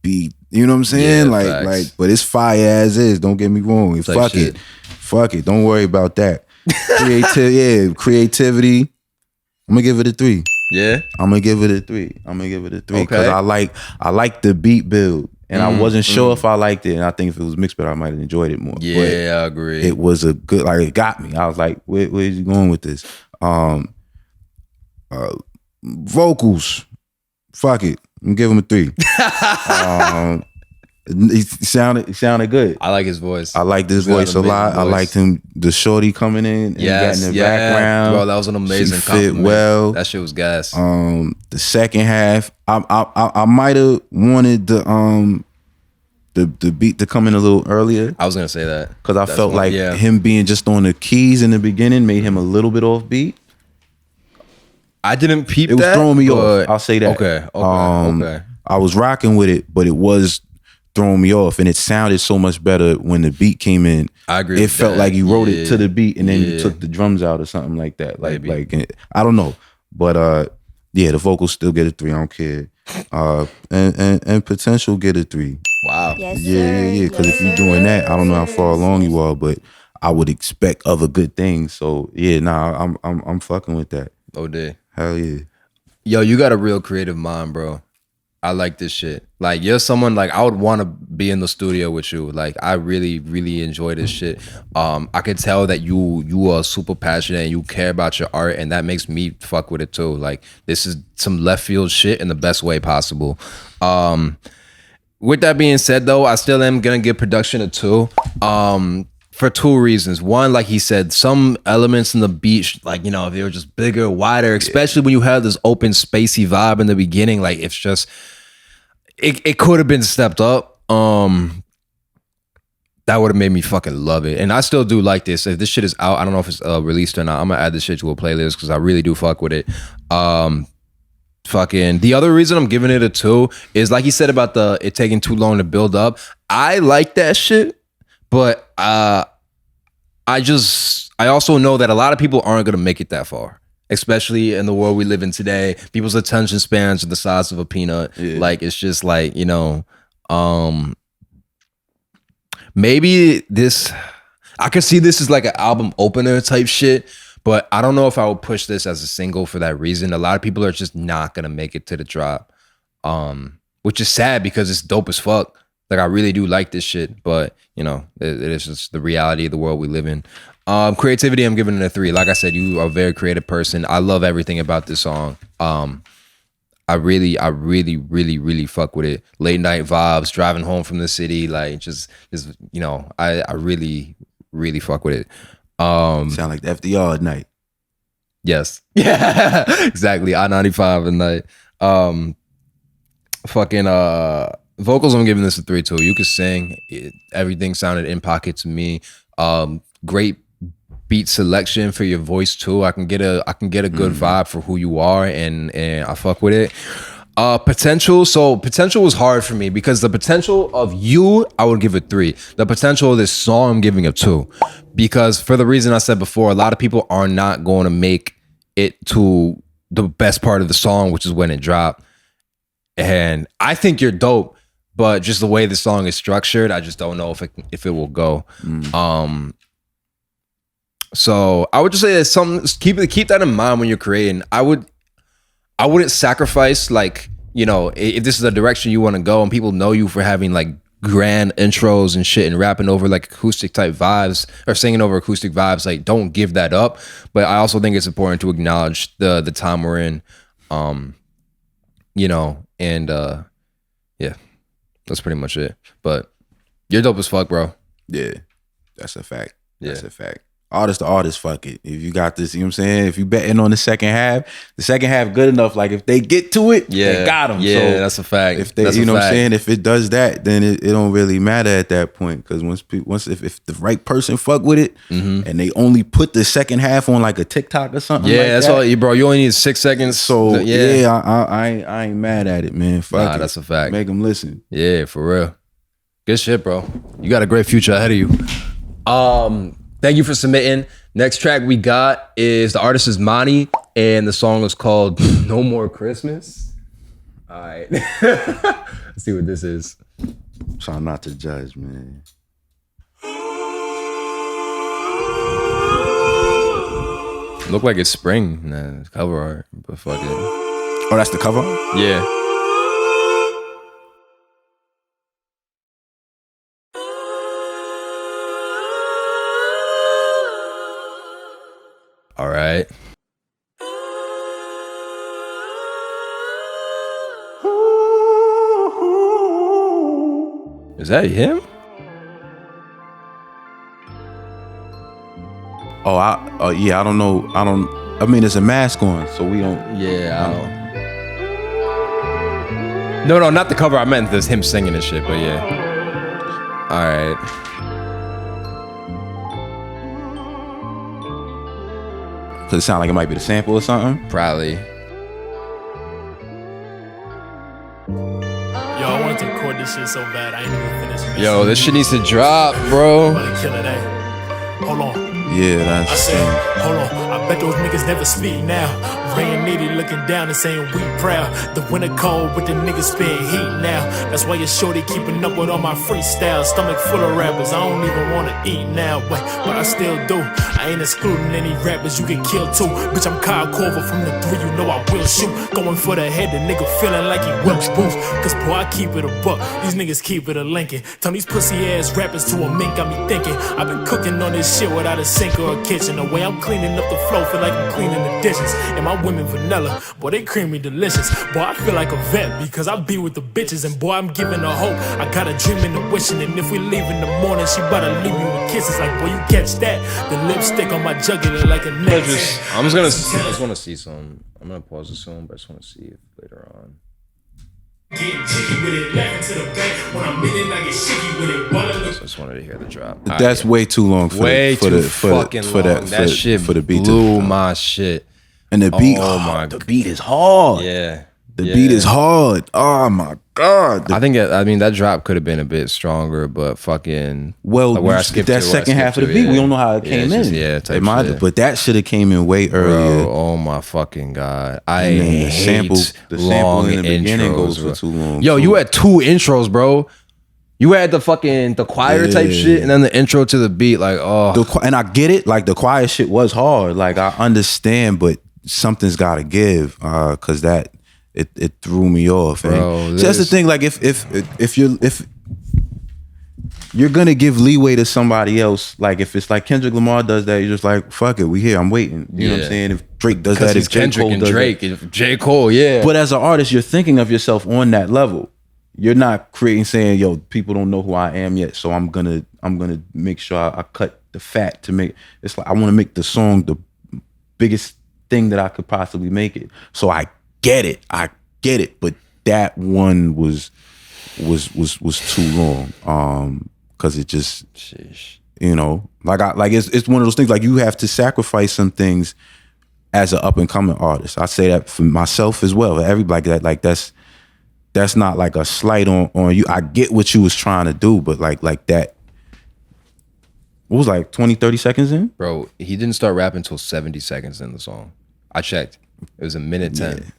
be. You know what I'm saying? Like, but it's fire as is. Don't get me wrong. Fuck it. Don't worry about that. Creativity. I'm gonna give it a 3. Yeah, I'm gonna give it a 3 because I like the beat build, and I wasn't sure if I liked it, and I think if it was mixed, but I might have enjoyed it more. Yeah, but I agree. It was a good, like it got me. I was like, where is you going with this? Vocals, fuck it. I'm gonna give him a 3. He sounded good. I like his voice. I like this voice a lot. I liked him, the shorty coming in and getting the background. Bro, that was an amazing she fit well. That shit was gas. The second half, I might have wanted the beat to come in a little earlier. I was gonna say that because I felt like him being just on the keys in the beginning made him a little bit off beat. I didn't peep that. It was throwing me off. I'll say that. Okay. I was rocking with it, but it was throwing me off, and it sounded so much better when the beat came in. I agree. It felt like you wrote it to the beat, and then you took the drums out or something like that. Like I don't know, but the vocals still get a 3. I don't care. And potential get a 3. Wow. Yes, Yeah. Because if you're doing that, I don't know how far along you are, but I would expect other good things. So I'm fucking with that. Oh, day. Hell yeah. Yo, you got a real creative mind, bro. I like this shit. Like, you're someone, like, I would want to be in the studio with you. Like, I really, really enjoy this shit. I could tell that you are super passionate and you care about your art, and that makes me fuck with it too. Like, this is some left field shit in the best way possible. With that being said, though, I still am gonna give production a 2. For 2 reasons. One, like he said, some elements in the beat, like, you know, if they were just bigger, wider, especially when you have this open, spacey vibe in the beginning, like, it's just, it could have been stepped up. That would have made me fucking love it. And I still do like this. If this shit is out, I don't know if it's released or not, I'm gonna add this shit to a playlist because I really do fuck with it. Fucking the other reason I'm giving it a 2 is, like he said about it taking too long to build up. I like that shit. But I also know that a lot of people aren't gonna make it that far, especially in the world we live in today. People's attention spans are the size of a peanut. Yeah. Like, it's just like, you know, maybe I could see this as like an album opener type shit, but I don't know if I would push this as a single for that reason. A lot of people are just not gonna make it to the drop, which is sad because it's dope as fuck. Like, I really do like this shit, but, you know, it is just the reality of the world we live in. Creativity, I'm giving it a 3. Like I said, you are a very creative person. I love everything about this song. I really, really fuck with it. Late night vibes, driving home from the city, like, just you know, I really, really fuck with it. Sound like the FDR at night. Yes. Yeah, exactly. I-95 at night. Vocals, I'm giving this a 3 too. You could sing. Everything sounded in pocket to me. Great beat selection for your voice too. I can get a good vibe for who you are, and I fuck with it. Potential. So potential was hard for me because the potential of you, I would give it 3. The potential of this song, I'm giving it 2. Because for the reason I said before, a lot of people are not going to make it to the best part of the song, which is when it dropped. And I think you're dope. But just the way the song is structured, I just don't know if it will go. So I would just say that keep that in mind when you're creating. I wouldn't sacrifice, like, you know, if this is the direction you want to go and people know you for having like grand intros and shit and rapping over like acoustic type vibes or singing over acoustic vibes, like, don't give that up. But I also think it's important to acknowledge the time we're in, you know, and yeah. That's pretty much it. But you're dope as fuck, bro. Yeah, that's a fact. That's a fact. Artist to artist, fuck it. If you got this, you know what I'm saying? If you betting on the second half good enough, like, if they get to it, they got them. Yeah, so that's a fact. If they, you know what I'm saying? If it does that, then it don't really matter at that point. Because if the right person fuck with it, and they only put the second half on like a TikTok or something, like that's that, all you, bro. You only need 6 seconds. So I ain't mad at it, man. Fuck it. That's a fact. Make them listen. Yeah, for real. Good shit, bro. You got a great future ahead of you. Thank you for submitting. Next track we got is, the artist is Monty, and the song is called No More Christmas. All right. Let's see what this is. Try not to judge, man. Look like it's spring, nah, cover art, but fuck it. Oh, that's the cover? Yeah. All right. Is that him? Yeah, I don't know. I mean, there's a mask on, so we don't. Yeah, I don't. No, not the cover. I meant this him singing and shit, but yeah. All right. Does it sound like it might be the sample or something? Probably. Yo, I wanted to record this shit so bad. I ain't even finished. Yo, this shit needs to drop, bro. I'm gonna kill it, eh? Hold on. Yeah, I that's said, hold on, I bet those niggas never speak now. Rain needy looking down and saying we proud. The winter cold, but the niggas spit heat now. That's why your shorty keeping up with all my freestyles. Stomach full of rappers, I don't even wanna eat now. But I still do. I ain't excluding any rappers, you get killed too. Bitch, I'm Kyle Corver from the 3, you know I will shoot. Going for the head, the nigga feeling like he Welch Booth. Cause boy, I keep it a buck, these niggas keep it a Lincoln. Turn these pussy ass rappers to a mink, got me thinking. I've been cooking on this shit without a sink or a kitchen. The way I'm cleaning up the floor, feel like I'm cleaning the dishes. And my women vanilla, boy, they creamy delicious. Boy, I feel like a vet because I be with the bitches. And boy, I'm giving her hope. I got a dream and a wishing. And if we leave in the morning, she better leave me with kisses. Like, boy, you catch that? The lipstick on my jugular like a necklace. I just want to see some. I'm gonna pause it soon, but I just want to see if later on. Getting jiggy with it, laughing to the bank. When I'm in it, I get shaky with it. I just wanted to hear the drop. That's way too long for way for too the, for fucking the, for long. that That shit for the beat blew my shit. And the beat, the beat is hard. Yeah, the beat is hard. Oh my god. I think that drop could have been a bit stronger, but fucking well, like where I skipped that second half of the beat, we don't know how it came in. But that should have came in way earlier. Bro, oh my fucking god! I And then hate the sample in the beginning goes for too long. Yo, you had 2 intros, bro. You had the choir type shit, and then the intro to the beat. Like, and I get it. Like the choir shit was hard. Like I understand, but something's got to give, because that it threw me off. Bro, so that's the thing. Like if you're gonna give leeway to somebody else, like if it's like Kendrick Lamar does that, you're just like, fuck it, we here, I'm waiting. You know what I'm saying? If Drake does that, if Kendrick and Drake, that, if J. Cole, yeah. But as an artist, you're thinking of yourself on that level. You're not creating saying, yo, people don't know who I am yet, so I'm gonna make sure I cut the fat to make it's like I want to make the song the biggest thing that I could possibly make it. So I get it, but that one was too long. Because it just, you know, it's one of those things. Like you have to sacrifice some things as an up and coming artist. I say that for myself as well. Everybody that's not like a slight on you. I get what you was trying to do, but like that. What was like 20, 30 seconds in? Bro, he didn't start rapping until 70 seconds in the song. I checked. It was a minute 10.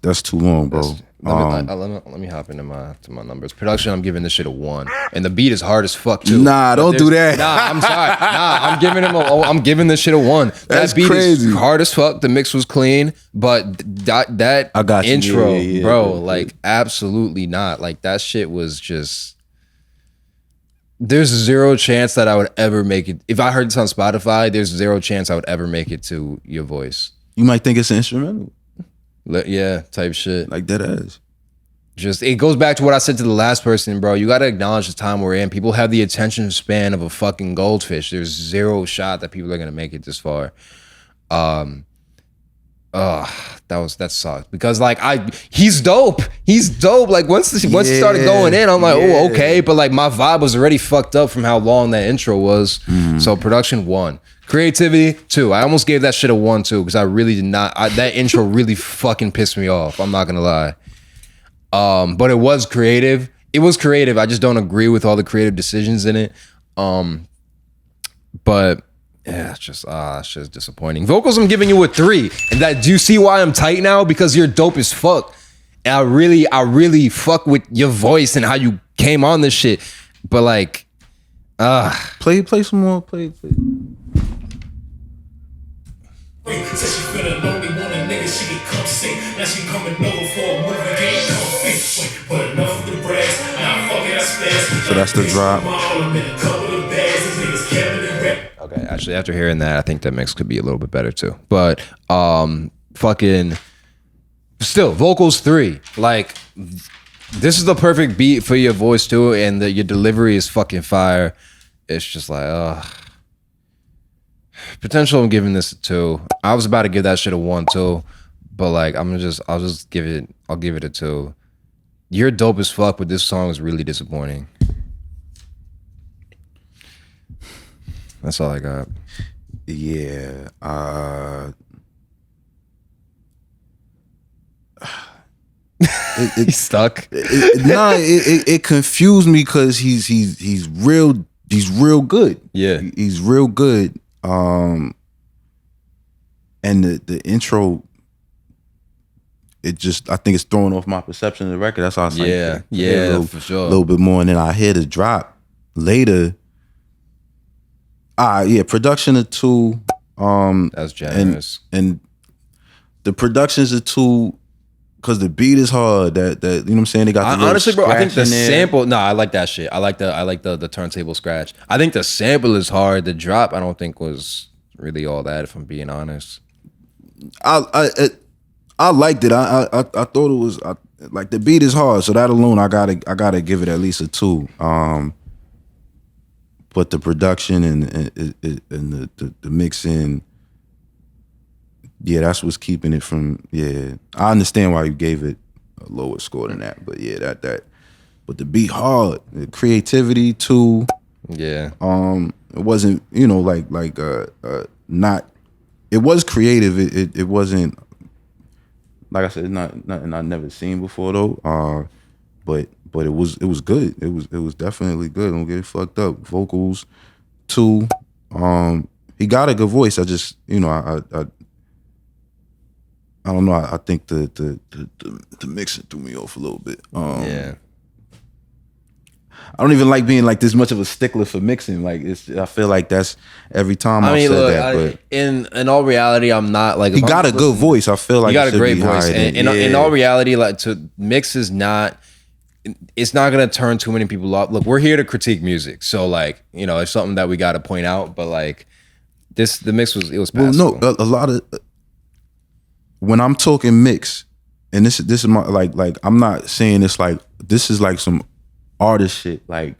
That's too long, bro. Let me hop into my numbers. Production, I'm giving this shit a 1, and the beat is hard as fuck too. Nah, don't do that. Nah, I'm sorry. Nah, I'm giving this shit a 1. That's that beat crazy. is hard as fuck. The mix was clean, but that I got you. intro, Yeah, bro, like absolutely not. Like that shit was just. There's 0 chance that I would ever make it. If I heard this on Spotify, there's 0 chance I would ever make it to your voice. You might think it's an instrumental. Yeah, type shit. Like that is. Just it goes back to what I said to the last person, bro. You got to acknowledge the time we're in. People have the attention span of a fucking goldfish. There's 0 shot that people are gonna make it this far. That sucked because like he's dope. Like once it started going in, I'm like, oh okay, but like my vibe was already fucked up from how long that intro was. So production 1, creativity 2. I almost gave that shit a 1 too because I really did not. That intro really fucking pissed me off. I'm not gonna lie. But it was creative. I just don't agree with all the creative decisions in it. But. Yeah, it's just disappointing. Vocals, I'm giving you a 3. And that, do you see why I'm tight now? Because you're dope as fuck. And I really fuck with your voice and how you came on this shit. But like, play some more. Play. Said she feeling lonely, want a nigga she can come see. Now she coming over for a movie, game come but enough of the brass. Now fuck it, I splash. So that's the drop. Okay, actually, after hearing that, I think that mix could be a little bit better too. But fucking still, vocals 3. Like this is the perfect beat for your voice too, and your delivery is fucking fire. It's just like, potential. I'm giving this a 2. I was about to give that shit a 1 too, but like I'll give it a 2. You're dope as fuck, but this song is really disappointing. That's all I got. Yeah. He's stuck. It confused me because he's real he's real good. Yeah. He's real good. And the intro, it just, I think it's throwing off my perception of the record. That's how I say For sure. A little bit more, and then I hear the drop later. Production of 2. That's generous. And the productions of 2, because the beat is hard. That you know what I'm saying? They got the honestly, bro, I think the scratch in there. sample. No, I like that shit. I like the turntable scratch. I think the sample is hard. The drop, I don't think was really all that. If I'm being honest, I liked it. I thought it was like the beat is hard. So that alone, I gotta give it at least a 2. But the production and the mixing, yeah, that's what's keeping it from. Yeah, I understand why you gave it a lower score than that, but yeah, that. But the beat hard, the creativity too. Yeah. It wasn't, not. It was creative. It wasn't, like I said, it's not nothing I've never seen before though. But it was good. It was definitely good. Don't get it fucked up. Vocals too. He got a good voice. I just, I don't know. I think the mixing threw me off a little bit. Yeah. I don't even like being like this much of a stickler for mixing. Like I feel like that's every time I said look, that. But in all reality, I'm not like. He got a good voice. I feel like he got it a great should be voice. higher And than- in all reality, like to mix is not. It's not gonna turn too many people off. Look, we're here to critique music, so like it's something that we got to point out. But like the mix was passable. Well, no, a lot of when I'm talking mix, and this is my like I'm not saying this like this is like some artist shit. Like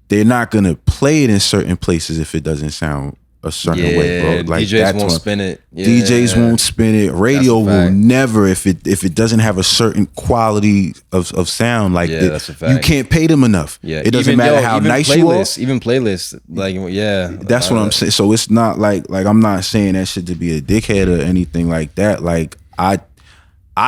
they're not gonna play it in certain places if it doesn't sound a certain way, bro. Like DJs won't spin it. Yeah. DJs won't spin it. Radio will never if it doesn't have a certain quality of sound. Like that's a fact. You can't pay them enough. Yeah, it doesn't matter how nice you are. Even playlists, like That's what I'm saying. So it's not like I'm not saying that shit to be a dickhead or anything like that. Like I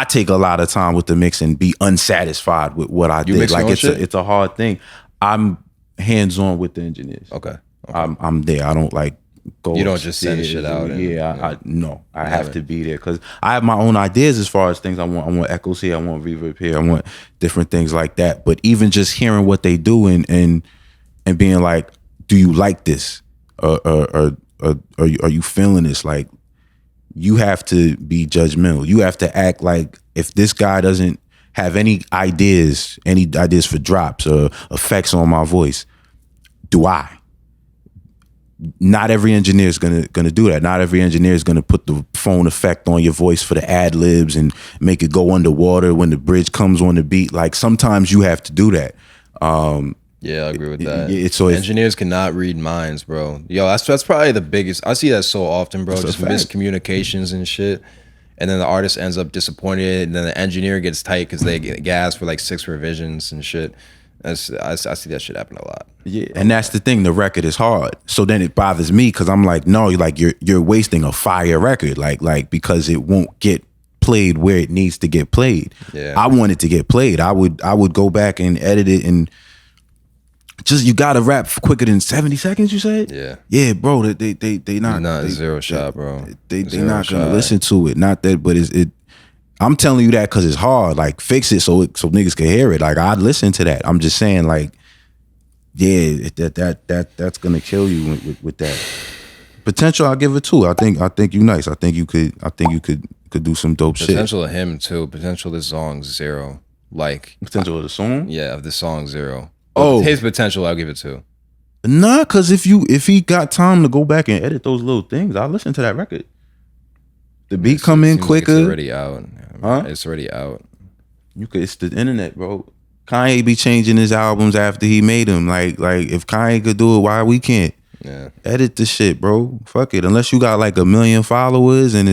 take a lot of time with the mix and be unsatisfied with what I did. Like it's a hard thing. I'm hands on with the engineers. Okay. I'm there. I don't like go. You don't just send shit out. I have to be there because I have my own ideas as far as things I want. I want echoes here. I want reverb here. I want different things like that. But even just hearing what they do and being like, do you like this? Are you feeling this? Like you have to be judgmental. You have to act like if this guy doesn't have any ideas for drops or effects on my voice, do I? Not every engineer is gonna do that. Not every engineer is gonna put the phone effect on your voice for the ad libs and make it go underwater when the bridge comes on the beat. Like sometimes you have to do that. Yeah, I agree with that. So engineers cannot read minds, bro. Yo, that's probably the biggest. I see that so often, bro. Just miscommunications and shit. And then the artist ends up disappointed, and then the engineer gets tight because they get gas for like 6 revisions and shit. I see that shit happen a lot. Yeah, and that's the thing. The record is hard, so then it bothers me because I'm like, no, you're wasting a fire record, like because it won't get played where it needs to get played. Yeah, I want it to get played. I would go back and edit it and just you gotta rap quicker than 70 seconds. You said, yeah, bro. They not zero shot, bro. They not gonna listen to it. Not that, but it. I'm telling you that because it's hard. Like, fix it so niggas can hear it. Like, I'd listen to that. I'm just saying, like, yeah, that's gonna kill you with that. Potential, I'll give it 2. I think you nice. I think you could do some dope shit. Potential of him too. Potential of the song 0. Like potential of the song. Yeah, of the song 0. Oh, his potential, I'll give it 2. Nah, because if he got time to go back and edit those little things, I'll listen to that record. The beat come in quicker. Like it's already out. Huh? It's already out. It's the internet, bro. Kanye be changing his albums after he made them. Like if Kanye could do it, why we can't? Yeah. Edit the shit, bro. Fuck it. Unless you got like 1 million followers and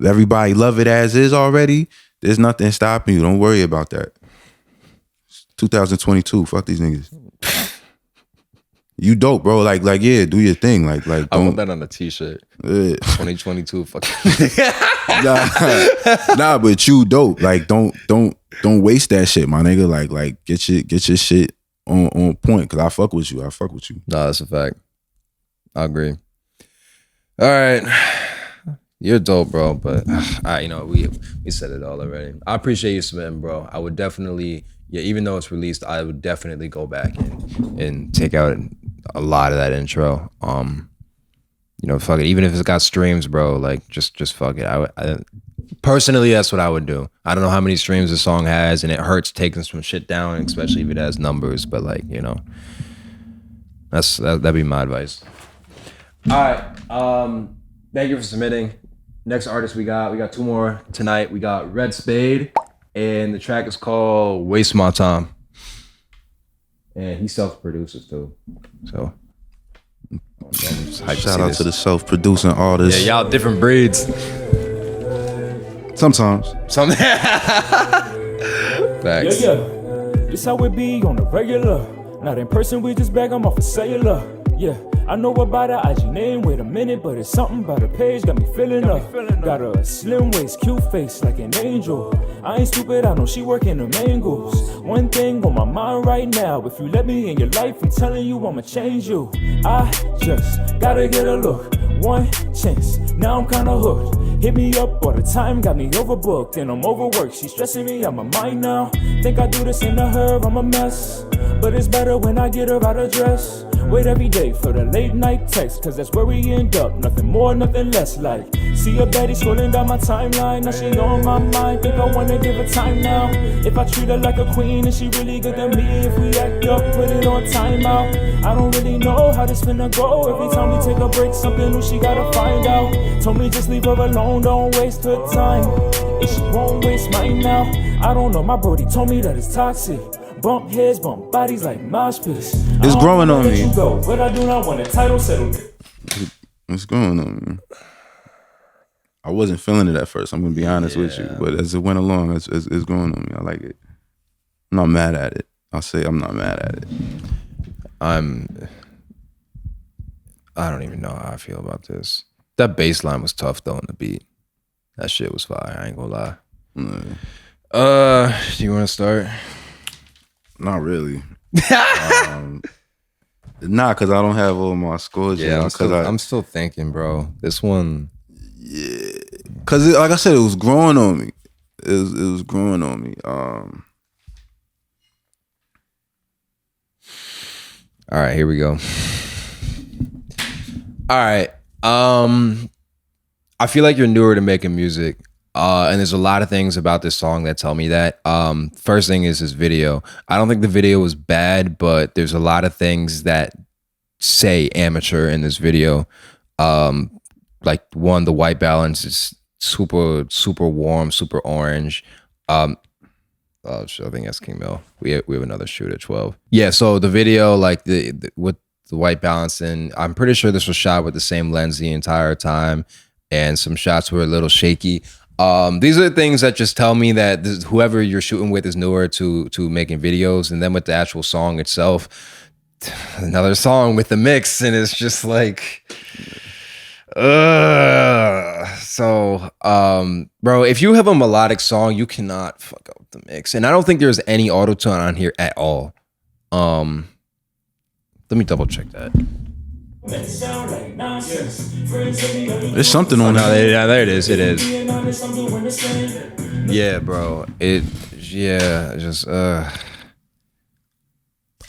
everybody love it as is already, there's nothing stopping you. Don't worry about that. It's 2022. Fuck these niggas. You dope, bro. Like, yeah, do your thing. Like, I want that on a t-shirt. 2022, fuck. nah, but you dope. Like, don't waste that shit, my nigga. Like, get your shit on point because I fuck with you. No, that's a fact. I agree. All right. You're dope, bro. But we said it all already. I appreciate you submitting, bro. I would definitely, even though it's released, I would definitely go back and take out a lot of that intro. Fuck it. Even if it's got streams, bro, like just fuck it. I personally, that's what I would do. I don't know how many streams the song has, and it hurts taking some shit down, especially if it has numbers. But like, that'd be my advice. All right. Thank you for submitting. Next artist we got two more tonight. We got Red Spade, and the track is called Waste My Time. And he self-produces too. So shout out to the self-producing artists. Yeah, y'all different breeds. Sometimes. Facts. Yeah. This how it be on the regular. Not in person, we just bag them off a cellular. Yeah. I know about her IG name, wait a minute, but it's something about her page, got me feeling up. Got a slim waist, cute face like an angel. I ain't stupid, I know she working them angles. One thing on my mind right now, if you let me in your life, I'm telling you I'ma change you. I just gotta get a look, one chance, now I'm kinda hooked. Hit me up all the time, got me overbooked and I'm overworked. She's stressing me out my mind now. Think I do this in a hurry, I'm a mess. But it's better when I get her out of dress. Wait every day for the late night text, cause that's where we end up. Nothing more, nothing less. Like, see a baddie scrolling down my timeline. Now she on my mind, think I wanna give her time now. If I treat her like a queen, is she really good to me? If we act up, put it on timeout. I don't really know how this finna go. Every time we take a break, something new she gotta find out. Told me just leave her alone, don't waste her time. And she won't waste mine now. I don't know, my brody told me that it's toxic. Bump heads, bump bodies like mosh pits. It's growing on me. But I do not want a title settled. What's going on, man? I wasn't feeling it at first. I'm gonna be honest with you, but as it went along, it's growing on me. I like it. I'm not mad at it. I'll say I'm not mad at it. I don't even know how I feel about this. That bass line was tough though on the beat. That shit was fire. I ain't gonna lie. Do you want to start? Not really. Nah, because I don't have all my scores yet. I'm still thinking, bro. This one. Yeah. Because, like I said, it was growing on me. It was growing on me. All right, here we go. All right. I feel like you're newer to making music. And there's a lot of things about this song that tell me that. First thing is this video. I don't think the video was bad, but there's a lot of things that say amateur in this video. Like one, the white balance is super, super warm, super orange. I think that's King Mill. We have another shoot at 12. Yeah, so the video, like the with the white balance, and I'm pretty sure this was shot with the same lens the entire time, and some shots were a little shaky. These are the things that just tell me that whoever you're shooting with is newer to making videos. And then with the actual song itself, another song with the mix, and it's just like, bro, if you have a melodic song, you cannot fuck up the mix. And I don't think there's any auto-tune on here at all. Let me double check that. There's something on that. Yeah, there it is. It is. Yeah, bro. I'm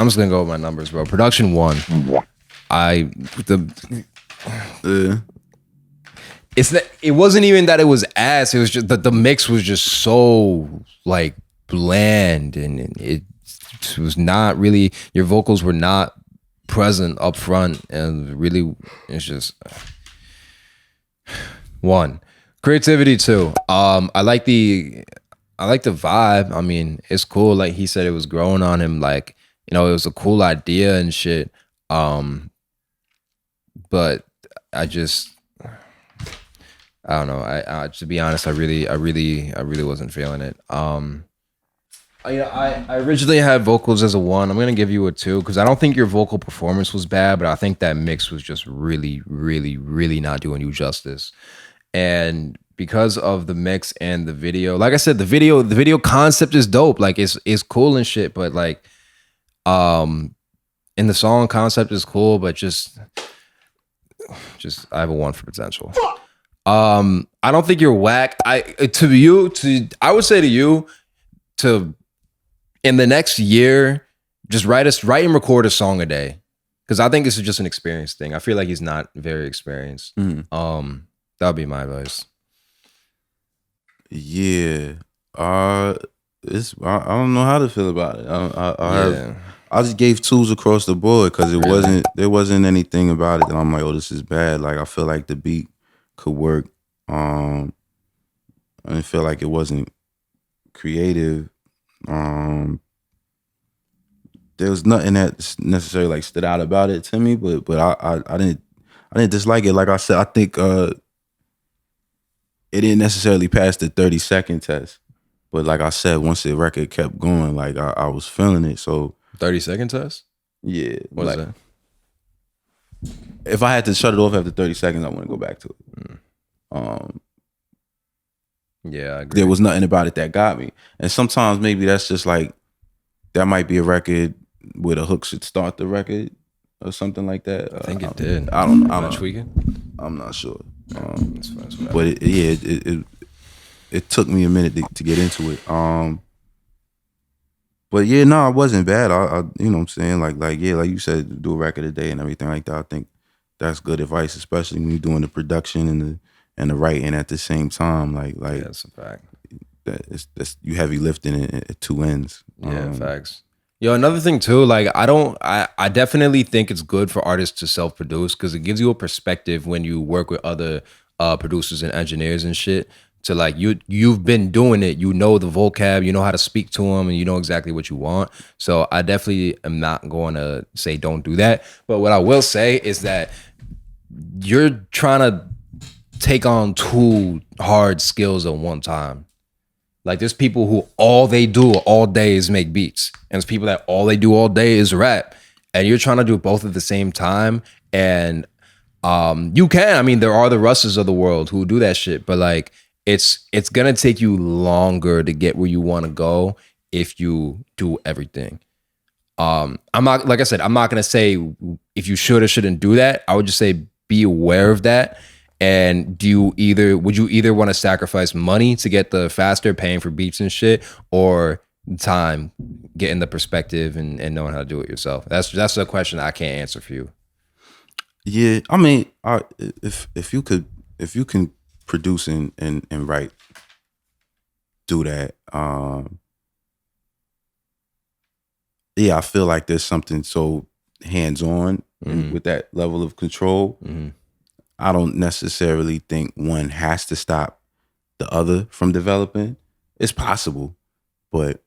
just gonna go with my numbers, bro. Production 1. It wasn't even that it was ass. It was just that the mix was just so like bland, and it was not really. Your vocals were not present up front, and really it's just 1. Creativity 2. I like the vibe. I mean, it's cool. Like he said, it was growing on him. Like, it was a cool idea and shit. But I don't know. I to be honest, I really wasn't feeling it. I originally had vocals as a 1. I'm gonna give you a 2 because I don't think your vocal performance was bad, but I think that mix was just really, really, really not doing you justice. And because of the mix and the video, like I said, the video concept is dope. Like it's cool and shit, but like And the song concept is cool, but just I have a 1 for potential. I don't think you're whack. I would say to you to in the next year, just write and record a song a day. Because I think this is just an experience thing. I feel like he's not very experienced. That would be my advice. Yeah. I don't know how to feel about it. I just gave 2s across the board because there wasn't anything about it that I'm like, oh, this is bad. Like I feel like the beat could work. I didn't feel like it wasn't creative. There was nothing that necessarily like stood out about it to me, but I didn't dislike it. Like I said, I think it didn't necessarily pass the 30-second test. But like I said, once the record kept going, like I was feeling it. So 30-second test? Yeah. What is that? If I had to shut it off after 30 seconds, I wouldn't go back to it. Yeah, I agree. There was nothing about it that got me. And sometimes maybe that's just like, that might be a record where the hook should start the record or something like that. I think it did. I don't know. Tweaking? I'm not sure. That's but it took me a minute to get into it. But yeah, no, it wasn't bad. I you know what I'm saying? Like you said, do a record a day and everything like that. I think that's good advice, especially when you're doing the production and the writing at the same time. Like yeah, that's a fact. That's you heavy lifting at 2 ends. Yeah, facts. Yo, another thing too, like I definitely think it's good for artists to self-produce because it gives you a perspective when you work with other producers and engineers and shit. To like you've been doing it, you know the vocab, you know how to speak to them, and you know exactly what you want. So I definitely am not going to say don't do that. But what I will say is that you're trying to take on 2 hard skills at one time. Like there's people who all they do all day is make beats, and there's people that all they do all day is rap, and you're trying to do both at the same time. And you can. I mean, there are the Russes of the world who do that shit, but like. It's gonna take you longer to get where you want to go if you do everything. I'm not, like I said, I'm not gonna say if you should or shouldn't do that. I would just say be aware of that. And would you either want to sacrifice money to get the faster paying for beats and shit, or time getting the perspective and knowing how to do it yourself? That's a question I can't answer for you. Yeah, I mean, if you can produce and write, do that. Yeah, I feel like there's something so hands-on with that level of control. I don't necessarily think one has to stop the other from developing. It's possible, but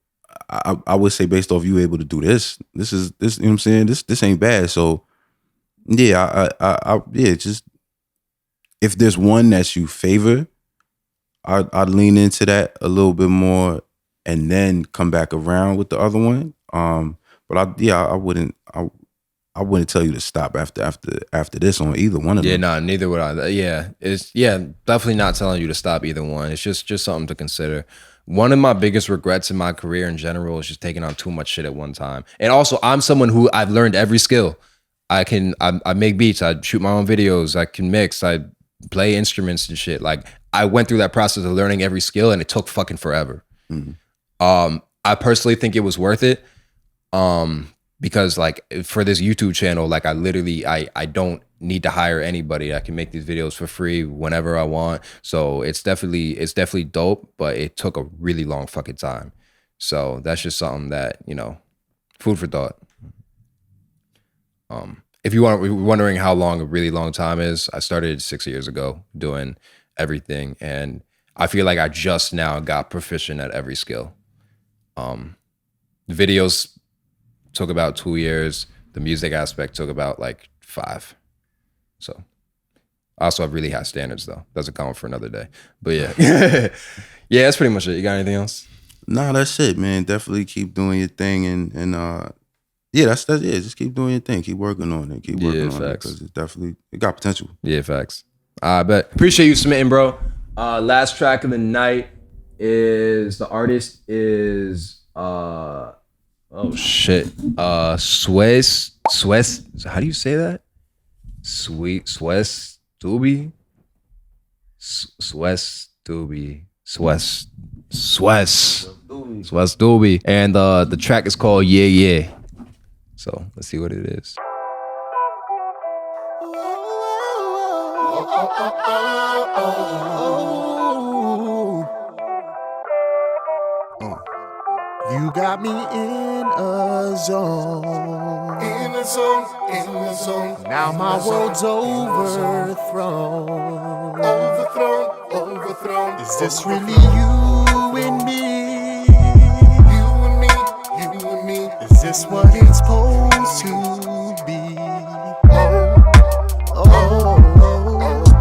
I would say based off you able to do this, you know what I'm saying? This ain't bad. So yeah, just if there's one that you favor, I'd lean into that a little bit more and then come back around with the other one. But I wouldn't tell you to stop after this on either one of them. Yeah, no, neither would I. Yeah, definitely not telling you to stop either one. It's just something to consider. One of my biggest regrets in my career in general is just taking on too much shit at one time. And also, I'm someone who I've learned every skill. I make beats, I shoot my own videos, I can mix, I play instruments and shit. Like I went through that process of learning every skill, and it took fucking forever. I personally think it was worth it. Because like for this YouTube channel, like I don't need to hire anybody. I can make these videos for free whenever I want. So it's definitely dope, but it took a really long fucking time. So that's just something that, food for thought. If you are wondering how long a really long time is, I started 6 years ago doing everything, and I feel like I just now got proficient at every skill. The videos took about 2 years. The music aspect took about like 5. So I also have really high standards though. Doesn't count for another day. But yeah. Yeah, that's pretty much it. You got anything else? Nah, that's it, man. Definitely keep doing your thing and yeah, that's it. Just keep doing your thing. Keep working on it. Keep working on it because it got potential. Yeah, facts. I bet. Appreciate you submitting, bro. Last track of the night is the artist is Oh shit. Suess. How do you say that? Suess Doobie. Suess Doobie. Suess Doobie. And the track is called Yeah Yeah. So let's see what it is. You got me in a zone. In a zone, in a zone. Now my world's overthrown. Overthrown. Is this really you and me? You and me, you and me. Is this what it's supposed to be? Oh.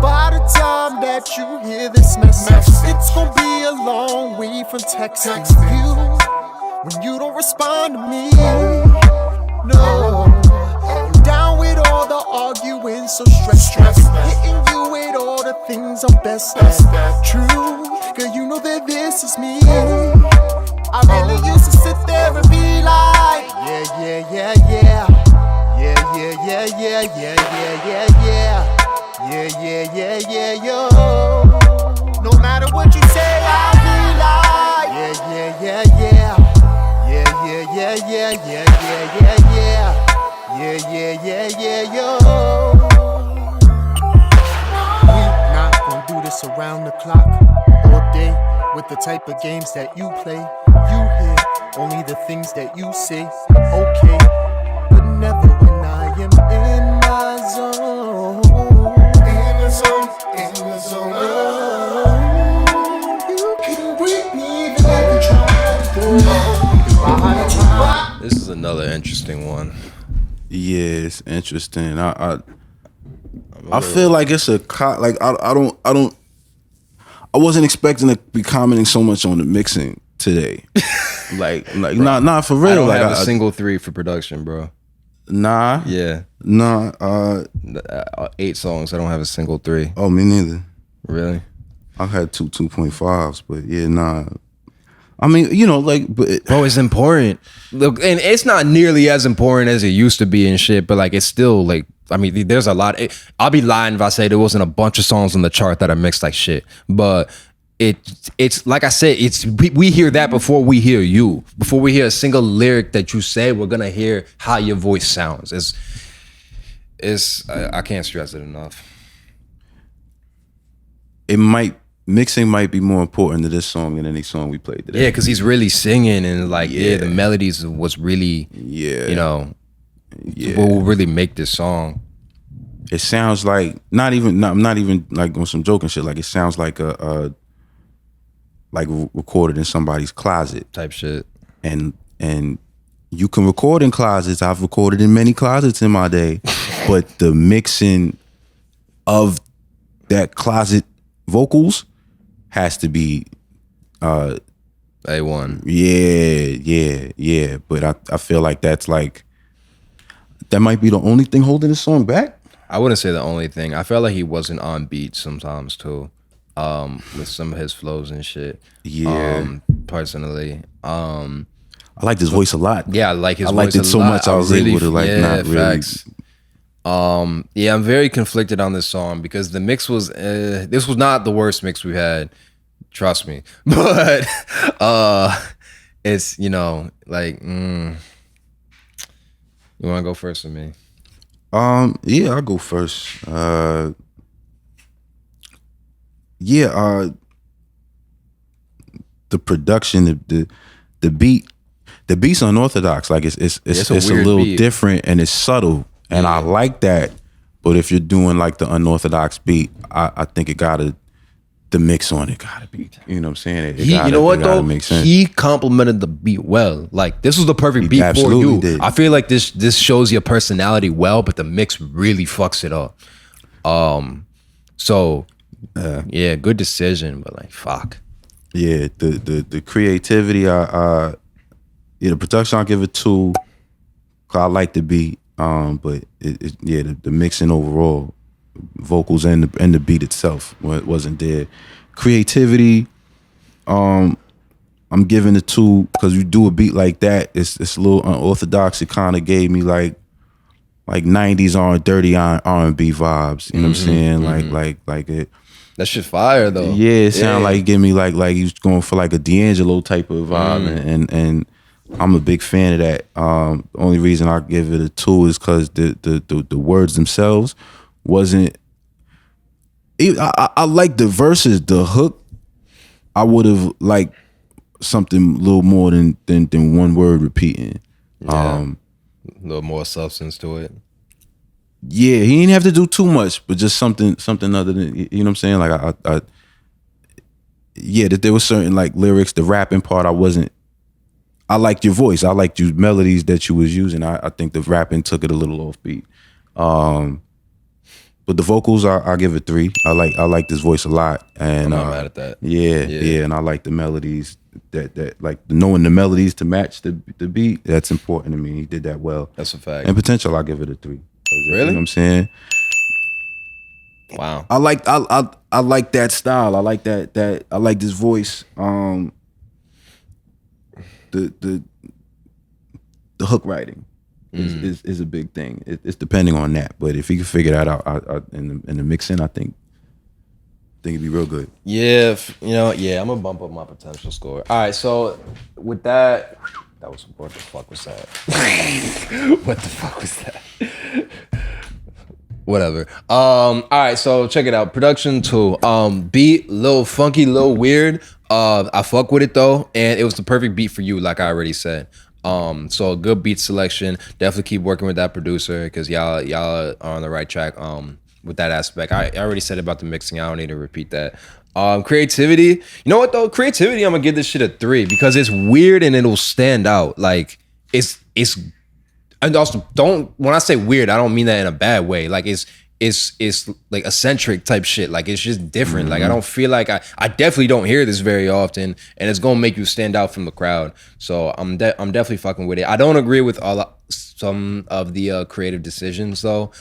By the time that you hear this message, it's gonna be a long way from texting you. When you don't respond to me, no. Down with all the arguing, so stressed. Hitting you with all the things I'm best at. True, girl, you know that this is me. I really used to sit there and be like, yeah, yeah, yeah, yeah. Yeah, yeah, yeah, yeah, yeah, yeah, yeah, yeah. Yeah, yeah, yeah, yeah, yo. No matter what you say, I'll be like, yeah, yeah, yeah, yeah. Yeah, yeah, yeah, yeah, yeah, yeah, yeah, yeah. Yeah, yeah, yeah, yeah, yo. We not gonna do this around the clock all day with the type of games that you play. You hear only the things that you say, okay, but never when I am in my zone. In the zone, in the zone. Oh, you can break me even if you try to. This is another interesting one. Yeah, it's interesting. I feel like it's a like I wasn't expecting to be commenting so much on the mixing today. like not for real. I don't like have a single 3 for production, bro. Nah. Yeah. Nah. 8 songs. I don't have a single 3. Oh, me neither. Really? I've had 2.5s, but yeah, nah. I mean, you know, like, but bro, it's important. Look, and it's not nearly as important as it used to be and shit, but like, it's still like, I mean, there's a lot. I'll be lying if I say there wasn't a bunch of songs on the chart that are mixed like shit. But it's like I said, we hear that before we hear you. Before we hear a single lyric that you say, we're gonna hear how your voice sounds. I can't stress it enough. Mixing might be more important to this song than any song we played today. Yeah, because he's really singing and like, the melodies was really, you know, what will really make this song. It sounds like not even like on some joking shit. Like it sounds like like recorded in somebody's closet type shit. And you can record in closets. I've recorded in many closets in my day, but the mixing of that closet vocals has to be A1. Yeah. But I feel like that might be the only thing holding the song back. I wouldn't say the only thing. I felt like he wasn't on beat sometimes too, with some of his flows and shit. Yeah. Personally, I like his voice a lot. Yeah, I like his voice. I liked it so much. I was able to not really. Facts. Yeah, I'm very conflicted on this song because the mix was this was not the worst mix we had, trust me. But it's, you know, like you want to go first with me? Yeah, I'll go first. The production, the beat's unorthodox. Like it's a little beat. different and it's subtle. And I like that, but if you're doing like the unorthodox beat, I think the mix on it gotta be, you know what I'm saying? You know what though? He complimented the beat well. Like this was the perfect beat for you. Did. I feel like this shows your personality well, but the mix really fucks it up. So yeah, good decision, but like fuck. Yeah, the creativity, the production I'll give it 2. 'Cause I like the beat. But the mixing overall, vocals and the beat itself wasn't there. Creativity, I'm giving it 2 because you do a beat like that. It's a little unorthodox. It kind of gave me like 90s dirty R&B vibes. You know what I'm saying? Like it. That shit fire though. Yeah, it sounded like give me like he was going for like a D'Angelo type of vibe, and I'm a big fan of that. The only reason I give it a 2 is because the words themselves wasn't. I like the verses, the hook. I would have liked something a little more than one word repeating. Yeah. A little more substance to it. Yeah, he didn't have to do too much, but just something other than, you know what I'm saying? Like that there was certain like lyrics, the rapping part I liked your voice. I liked your melodies that you was using. I think the rapping took it a little off beat. But the vocals, I give it 3. I like this voice a lot, and I'm not mad at that. Yeah, and I like the melodies that like knowing the melodies to match the beat. That's important to me. He did that well. That's a fact. And potential, I give it a 3. Really? You know what I'm saying? Wow. I like that style. I like that. I like this voice. The hook writing is a big thing. It's depending on that, but if he can figure that out in the mixing, I think it'd be real good. Yeah, I'm gonna bump up my potential score. All right, so with that was what the fuck was that? What the fuck was that? Whatever. All right, so check it out. Production 2. Beat, little funky, little weird. I fuck with it though, and it was the perfect beat for you, like I already said. So a good beat selection. Definitely keep working with that producer because y'all are on the right track with that aspect. I already said about the mixing. I don't need to repeat that. Creativity. You know what though? Creativity, I'm gonna give this shit a 3 because it's weird and it'll stand out. Like it's and also when I say weird, I don't mean that in a bad way. Like it's like eccentric type shit. Like it's just different. Like I don't feel like I definitely don't hear this very often, and it's gonna make you stand out from the crowd. So I'm definitely fucking with it. I don't agree with some of the creative decisions though.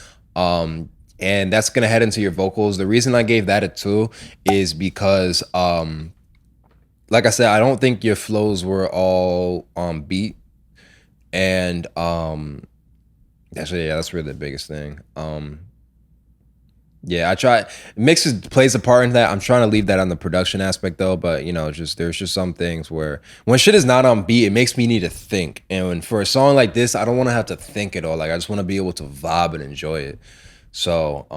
And that's gonna head into your vocals. The reason I gave that a 2 is because like I said, I don't think your flows were all on beat. And actually, yeah, that's really the biggest thing. Yeah, I try. Mixes plays a part in that. I'm trying to leave that on the production aspect though, but there's just some things where when shit is not on beat, it makes me need to think. And for a song like this, I don't want to have to think at all. Like I just want to be able to vibe and enjoy it. So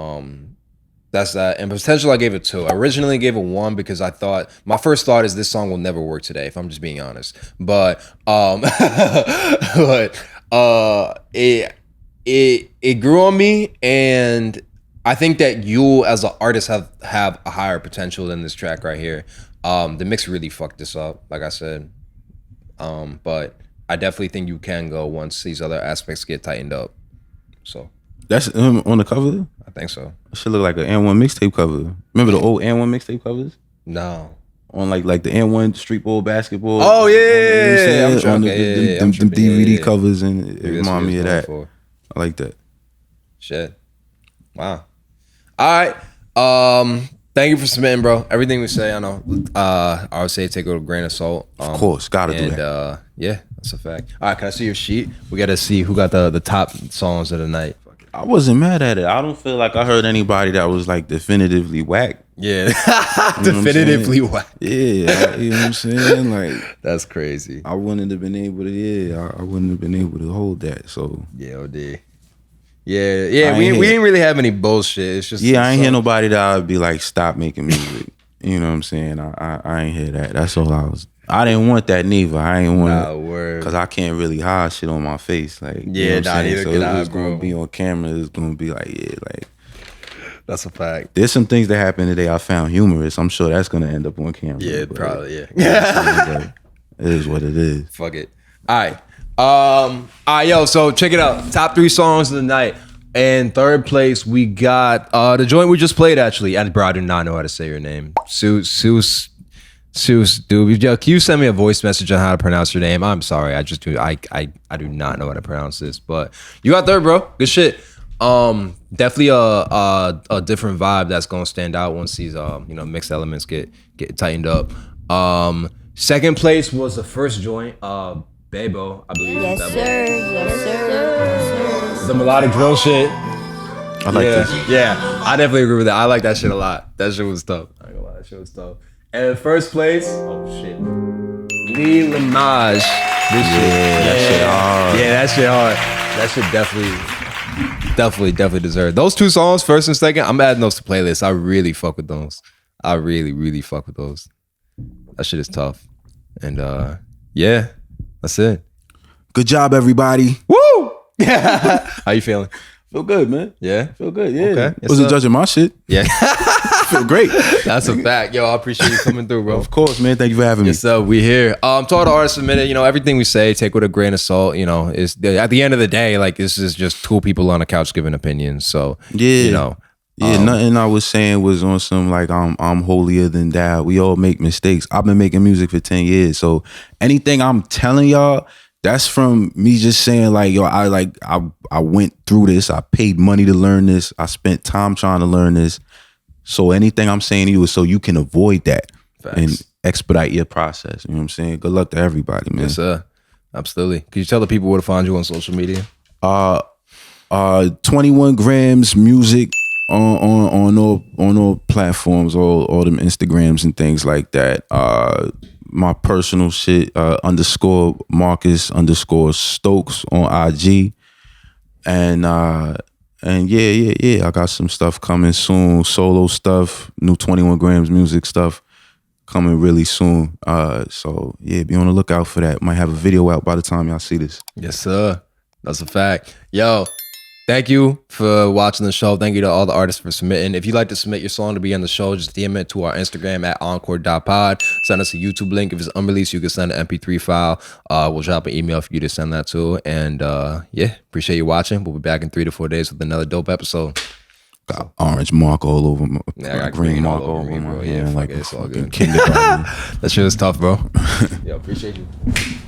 that's that. And potential, I gave it 2. I originally gave it 1 because I thought my first thought is this song will never work today, if I'm just being honest. But it grew on me, and I think that you as an artist have a higher potential than this track right here. The mix really fucked this up, like I said. But I definitely think you can go once these other aspects get tightened up. So that's him on the cover? I think so. It should look like an N1 mixtape cover. Remember the old N1 mixtape covers? No. On like the N1 street ball basketball. Oh yeah, you know on them DVD covers, and it remind me of that. I like that. Shit. Wow. All right. Thank you for submitting, bro. Everything we say, I know. I would say take it with a grain of salt. Of course, gotta do that. Yeah, that's a fact. All right, can I see your sheet? We gotta see who got the top songs of the night. I wasn't mad at it. I don't feel like I heard anybody that was like definitively whack. Yeah, definitively whack. Yeah, you know what I'm saying? Like that's crazy. I wouldn't have been able to. Yeah, I wouldn't have been able to hold that. So yeah, OD. Yeah. We didn't really have any bullshit. It's just I ain't hear nobody that I'd be like, stop making music. You know what I'm saying? I ain't hear that. That's all I was. I didn't want that neither. I ain't want it because I can't really hide shit on my face. Like yeah, nah, neither so can I, it's gonna be on camera. It's gonna be like that's a fact. There's some things that happened today I found humorous. I'm sure that's gonna end up on camera. Yeah, probably. Yeah. You know what I'm saying? It is what it is. Fuck it. All right, yo. So check it out. Top 3 songs of the night. And third place, we got the joint we just played actually. And bro, I do not know how to say your name. Suess, Doobie. Yo, can you send me a voice message on how to pronounce your name? I'm sorry, I just do. I do not know how to pronounce this, but you got third, bro. Good shit. Definitely a different vibe that's gonna stand out once these mixed elements get tightened up. Second place was the first joint, Bebo, I believe. Yes, Bebo. sir. Yes, sir. Yes, sir. The melodic drill shit. I like this. Yeah, I definitely agree with that. I like that shit a lot. That shit was tough. I ain't gonna lie, that shit was tough. And in first place, oh shit, Laamaj. This shit, that shit hard. Yeah, that shit hard. That shit definitely deserved. Those two songs, first and second, I'm adding those to playlists. I really fuck with those. I really fuck with those. That shit is tough. And yeah, that's it. Good job, everybody. Woo! How you feeling? Feel good, man. Yeah? Feel good, yeah. Okay. Yes, Wasn't sir. judging my shit. Yeah. Feel great. That's a fact. Yo, I appreciate you coming through, bro. Of course, man. Thank you for having me. Yes, sir. We here. To all the artists submitted, everything we say, take with a grain of salt. Is at the end of the day, like this is just two people on a couch giving opinions. So yeah, nothing I was saying was on some like I'm holier than thou. We all make mistakes. I've been making music for 10 years. So anything I'm telling y'all, that's from me just saying like, yo, I went through this. I paid money to learn this. I spent time trying to learn this. So anything I'm saying to you is so you can avoid that. Facts. And expedite your process. You know what I'm saying? Good luck to everybody, man. Yes, sir. Absolutely. Can you tell the people where to find you on social media? 21 grams music on all platforms, all them Instagrams and things like that. My personal shit, _ Marcus _ Stokes on IG. And yeah, I got some stuff coming soon. Solo stuff, new 21 grams music stuff coming really soon. So yeah, be on the lookout for that. Might have a video out by the time y'all see this. Yes, sir. That's a fact. Yo, thank you for watching the show. Thank you to all the artists for submitting. If you'd like to submit your song to be on the show, just DM it to our Instagram at encore.pod. Send us a YouTube link. If it's unreleased, you can send an MP3 file. We'll drop an email for you to send that to. And yeah, appreciate you watching. We'll be back in 3 to 4 days with another dope episode. Got orange mark all over my Yeah, I got green mark all over me, my bro. hand, Yeah, like it's all good. kindergarten. That shit was tough, bro. Yo, appreciate you.